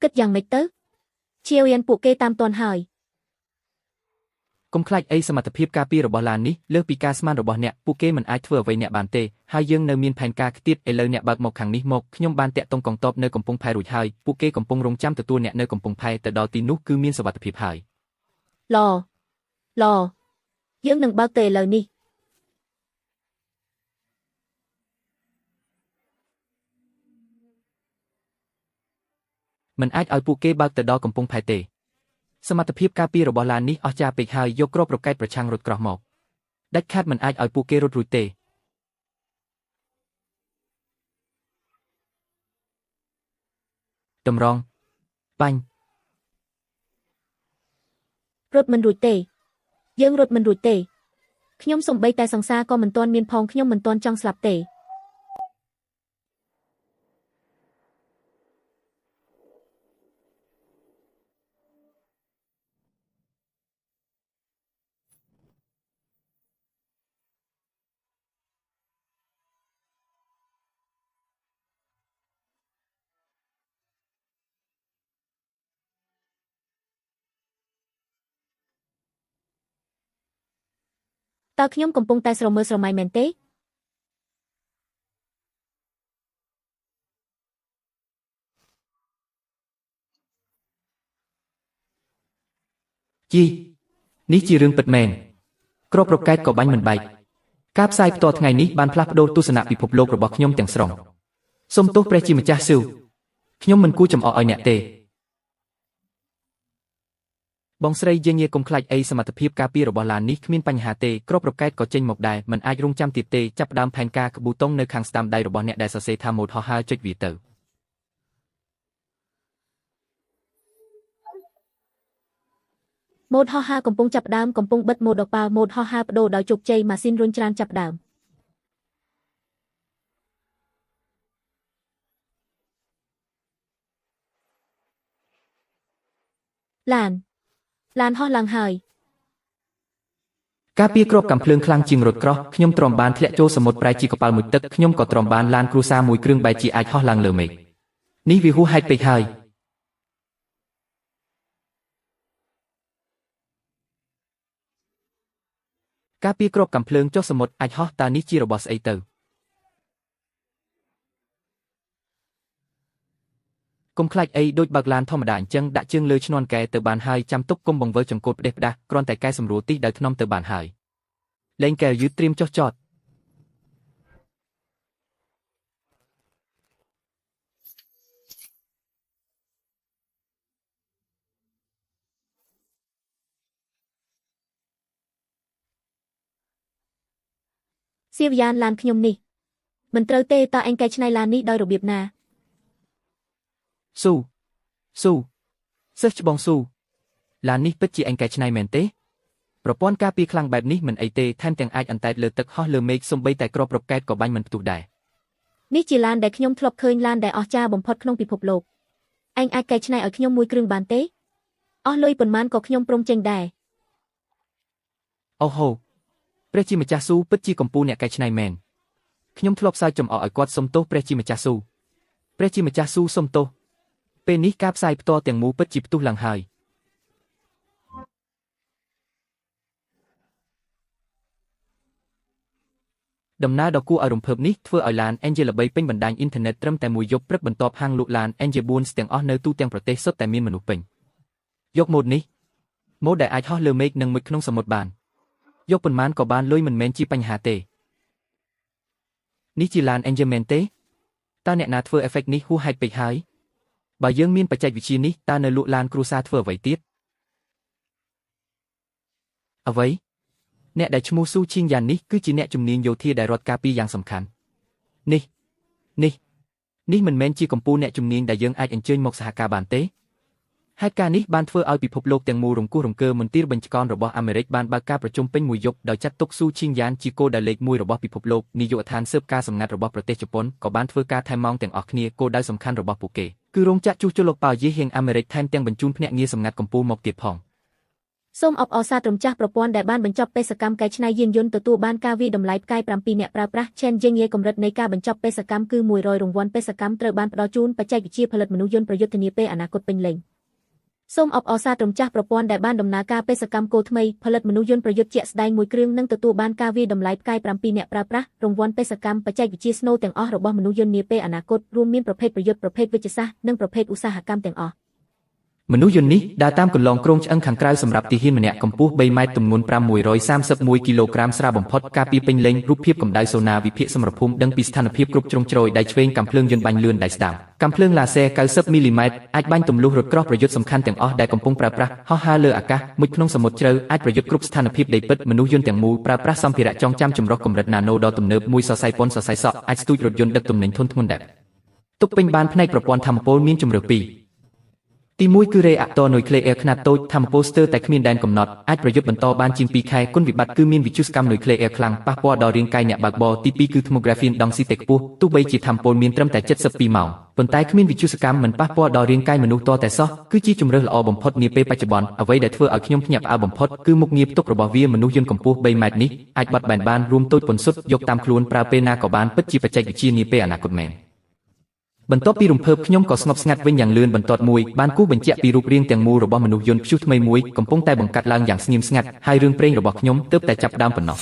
គិតយ៉ាងម៉េចទៅជាវៀនពួកគេតាមទាន់ហើយក
ុំខ្លាចអីសមត្ថភាពការពាររបស់ឡាននេះលើសពីការស្មានរបស់អ្នកពួកគេមិនអាចធ្វើអ្វីអ្នកបានទេហើយយើងនៅមានផែនការខ្ទៀតឥឡូវអ្នកបើកមកខាងនេះមកខ្ញុំបានតាក់ទងកងទ័ពនៅកំពង់ផែរួចហើយពួកគេកំពុងរងចាំទទួលអ្នកនៅកំពង់ផែទៅដល់ទីនោះគឺមានសុវត្ថិភាពហើយ
ឡយើងនឹងបើកទៅឥឡូវនេះ
មិនអាចឲ្យពួកគេបើកទៅដល់កំពង់ផែទេសមត្ថភាពការពាររបស់ឡាននេះអស្ចារ្យពេកហើយយកគ្រាប់រ៉ុកែតប្រឆាំងរថក្រោះមកដាច់ខាតមិនអាចឲ្យពួកគេរត់រួចទេតម្រង់បាញ់
រត់មិនរួចទេយើងរត់មិនរួចទេខ្ញុំសំបីតែសង្សារក៏មិនទាន់មានផងខ្ញុំមិនទាន់ចង់ស្លាប់ទេតើខ្ញុំកំពុងតែស្រមើស្រមៃមែនទេ
ជីនេះជារឿងពិតមែនគ្រាប់រ៉ុកែតក៏បាញ់មិនបែកការផ្សាយផ្ទាល់ថ្ងៃនេះបានផ្លាស់ប្ដូរទស្សនៈពិភពលោករបស់ខ្ញុំទាំងស្រុងសូមទោសព្រះជាម្ចាស់ស៊ូខ្ញុំមិនគួរចំអកឲ្យអ្នកទេបងស្រីយេញៀកុំខ្លាចអីសមត្ថភាពការពាររបស់ឡាននេះគ្មានបញ្ហាទេគ្រាប់រ៉ុកែតក៏ចេញមកដែរមិនអាចរងចាំទៀតទេចាប់ផ្ដើមផែនការក្ប៊ូតុងនៅខាងស្ដាំដៃរបស់អ្នកដែលសរសេរថាម៉ូដហោះហើរចុចវាទៅ
ម៉ូដហោះហើរកំពុងចាប់ផ្ដើមកំពុងបិទម៉ូដប៉ាល់ម៉ូដហោះហើរបដូរដោយជោគជ័យម៉ាស៊ីនរុញច្រានចាប់ផ្ដើមឡានហោះឡើងហើយ
ការពារគ្រាប់កាំភ្លើងខ្លាំងជាងរថក្រោះខ្ញុំទ្រាំបានធ្លាក់ចូលសមុទ្រប្រែជាកប៉ាល់មួយទឹកខ្ញុំក៏ទ្រាំបានឡានគ្រួសារមួយគ្រឿងបែរជាអាចហោះឡើងលើមេឃនេះវាហួសហេតុពេកហើយការពារគ្រាប់កាំភ្លើងចុះសមុទ្រអាចហោះតើនេះជារបស់ស្អីទៅ កុំខ្លាចអីដូចបើកឡានធម្មតាអញ្ចឹងដាក់ជើងលើឈ្នាន់កែទៅបានហើយចាំទុកកុំបង្វិលចង្កូតផ្ដេសផ្ដាស់គ្រាន់តែកែសម្រួលទីដោយថ្នមទៅបានហើយលេងកែយឺតត្រៀមចុះចត
សៀវយ៉ានឡានខ្ញុំនេះមិនត្រូវទេតើឯងកែច្នៃឡាននេះដោយរបៀបណា
ស៊ូសិស្សច្បងស៊ូឡាននេះពិតជាឯងកែច្នៃមែនទេប្រព័ន្ធការពារខ្លាំងបែបនេះមិនអីទេថែមទាំងអាចអណ្តែតលើទឹកហោះលើមេឃសូម្បីតែគ្រាប់រ៉ុកកែតក៏បាញ់មិនផ្ទុះដែរ
នេះជាឡានដែលខ្ញុំធ្លាប់ឃើញឡានដែលអស្ចារ្យបំផុតក្នុងពិភពលោកឯងអាចកែច្នៃឲ្យខ្ញុំមួយគ្រឿងបានទេអស់លុយប៉ុន្មានក៏ខ្ញុំព្រមចេញដែរ
អូហូព្រះជាម្ចាស់ស៊ូពិតជាកំពូលអ្នកកែច្នៃមែនខ្ញុំធ្លាប់សើចចំអកឲ្យគាត់សុំទោសព្រះជាម្ចាស់ស៊ូព្រះជាម្ចាស់ស៊ូសុំទោសពេលនេះការផ្សាយផ្ទាល់ទាំងមូលពិតជាផ្ទុះឡើងហើយដំណើរដ៏គួរឲ្យរំភើបនេះធ្វើឲ្យឡាន Angel ល្បីពេញបណ្ដាញអ៊ីនធឺណិតត្រឹមតែមួយយប់ព្រឹកបន្ទាប់ហាងលក់ឡាន Angel Boons ទាំងអស់នៅទូទាំងប្រទេសសុទ្ធតែមានមនុស្សពេញយកម៉ូដនេះម៉ូដដែលអាចហោះលើមេឃនិងមុជក្នុងសមុទ្របានយកប៉ុន្មានក៏បានលុយមិនមែនជាបញ្ហាទេនេះជាឡាន Angel មែនទេតើអ្នកណាធ្វើ effect នេះហួសហេតុពេកហើយបើយើងមានបច្ចេកវិទ្យានេះតើនៅលក់ឡានគ្រួសារធ្វើអ្វីទៀតអ្វីអ្នកដែលឈ្មោះស៊ូឈីងយ៉ាននេះគឺជាអ្នកជំនាញយោធាដែលរត់ការពារយ៉ាងសំខាន់នេះមិនមែនជាកំពូលអ្នកជំនាញដែលយើងអាចអញ្ជើញមកសហការបានទេហេតុការណ៍នេះបានធ្វើឲ្យពិភពលោកទាំងមូលរង្គោះរង្គើមន្ទីរបញ្ចករបស់អាមេរិកបានបើកការប្រជុំពេញមួយយប់ដោយចាត់ទុកស៊ូឈីងយ៉ានជាគោលដៅលេខ1របស់ពិភពលោកនាយកដ្ឋានស៊ើបការសម្ងាត់របស់ប្រទេសជប៉ុនក៏បានធ្វើការថែមម៉ោងទាំងអស់គ្នាគោលដៅសំខាន់របស់ពួកគេគឺរោងចក្រជួសជុលលោកប៉ាយេហៀងអាមេរិកថែមទាំងបញ្ជូនភ្នាក់ងារសម្ងាត់កំពូលមកទៀតផង
សូមអបអរសាទរម្ចាស់ប្រព័ន្ធដែលបានបញ្ចប់បេសកម្មកែច្នៃយានយន្តទទួលបានការវាយតម្លៃផ្កាយ7អ្នកប្រើប្រាស់ Chen Jing Ye កម្រិតនៃការបញ្ចប់បេសកម្មគឺ100រង្វាន់បេសកម្មត្រូវបានផ្ដល់ជូនបច្ចេកវិទ្យាផលិតមនុស្សយន្តប្រយុទ្ធនាពេលអនាគតពេញលេញសូមអបអរសាទរម្ចាស់ប្រព័ន្ធដែលបានដំណើរការបេសកម្មគោលថ្មីផលិតមនុស្សយន្តប្រយុទ្ធជាក់ស្ដែងមួយគ្រឿងនិងទទួលបានការវាយតម្លៃផ្កាយ7អ្នកប្រើប្រាស់រង្វាន់បេសកម្មបច្ចេកវិទ្យាស្នូលទាំងអស់របស់មនុស្សយន្តនាពេលអនាគតរួមមានប្រភេទប្រយុទ្ធប្រភេទវិទ្យាសាស្ត្រនិងប្រភេទឧស្សាហកម្មទាំងអស់
មនុស្សយន្តនេះដើរតាមកន្លងគ្រោងឆ្អឹងខាងក្រៅសម្រាប់ទាហានម្នាក់កម្ពស់3ម៉ែត្រទម្ងន់531គីឡូក្រាមស្រាលបំផុតការពារពេញលេញរូបភាពកម្ដៅសូណាវិភាគសមរភូមិដឹងពីស្ថានភាពគ្រប់ជ្រុងជ្រោយដៃឆ្វេងកាំភ្លើងយន្តបាញ់លឿនដៃស្ដាំកាំភ្លើងឡាស៊ែ90មីលីម៉ែត្រអាចបាញ់ទម្លុះរថក្រោះប្រយុទ្ធសំខាន់ទាំងអស់ដែលកំពុងប្រើប្រាស់ហោះហើរលើអាកាសមុជក្នុងសមុទ្រជ្រៅអាចប្រយុទ្ធគ្រប់ស្ថានភាពដីពិតមនុស្សយន្តទាំងមូលប្រើប្រាស់សម្ភារៈចងចាំចម្រុះកម្រិតណាណូដ៏ទំនើបមួយសរសៃប៉ុនសរសៃសក់អាចស្ទូចរថយន្តដឹកទំនិញធុនធ្ងន់ដែលទុកពេញបានផ្នែកប្រព័ន្ធថាមពលមានជម្រើស2ទី1គឺរេអាក់ទ័រនុយក្លេអ៊ែរខ្នាតតូចថាមពលស្ទើរតែគ្មានដែនកំណត់អាចប្រយុទ្ធបន្តបានជាង2ខែគុណវិបត្តិគឺមានវិទ្យុសកម្មនុយក្លេអ៊ែរខ្លាំងប៉ះពាល់ដល់រាងកាយអ្នកបើកបរទី2គឺធ្មូក្រាហ្វីនដង់ស៊ីតេខ្ពស់ទោះបីជាថាមពលមានត្រឹមតែ72ម៉ោងប៉ុន្តែគ្មានវិទ្យុសកម្មមិនប៉ះពាល់ដល់រាងកាយមនុស្សតតែសោះគឺជាជម្រើសល្អបំផុតនាពេលបច្ចុប្បន្នអ្វីដែលធ្វើឲ្យខ្ញុំភ្ញាក់ផ្អើលបំផុតគឺមុខងារផ្ទុករបស់វាមនុស្សយន្តកម្ពស់3ម៉ែត្រនេះអាចបត់បែនបានរួមតូចពន្សុទ្ធយកតាមខ្លួនប្រើពេលណាក៏បានពិតជាបច្ចេកវិទ្យានាពេលអនាគតមែនបន្ទាប់ពីរំភើបខ្ញុំក៏ស្ងប់ស្ងាត់វិញយ៉ាងលឿនបន្ទាត់មួយបានគូបញ្ជាក់ពីរូបរាងទាំងមូលរបស់មនុស្សយន្តព្យុះថ្មីមួយកំពុងតែបង្កើតឡើងយ៉ាងស្ងៀមស្ងាត់ហើយរឿងព្រេងរបស់ខ្ញុំទើបតែចាប់ផ្ដើមប៉ុណ្ណោះ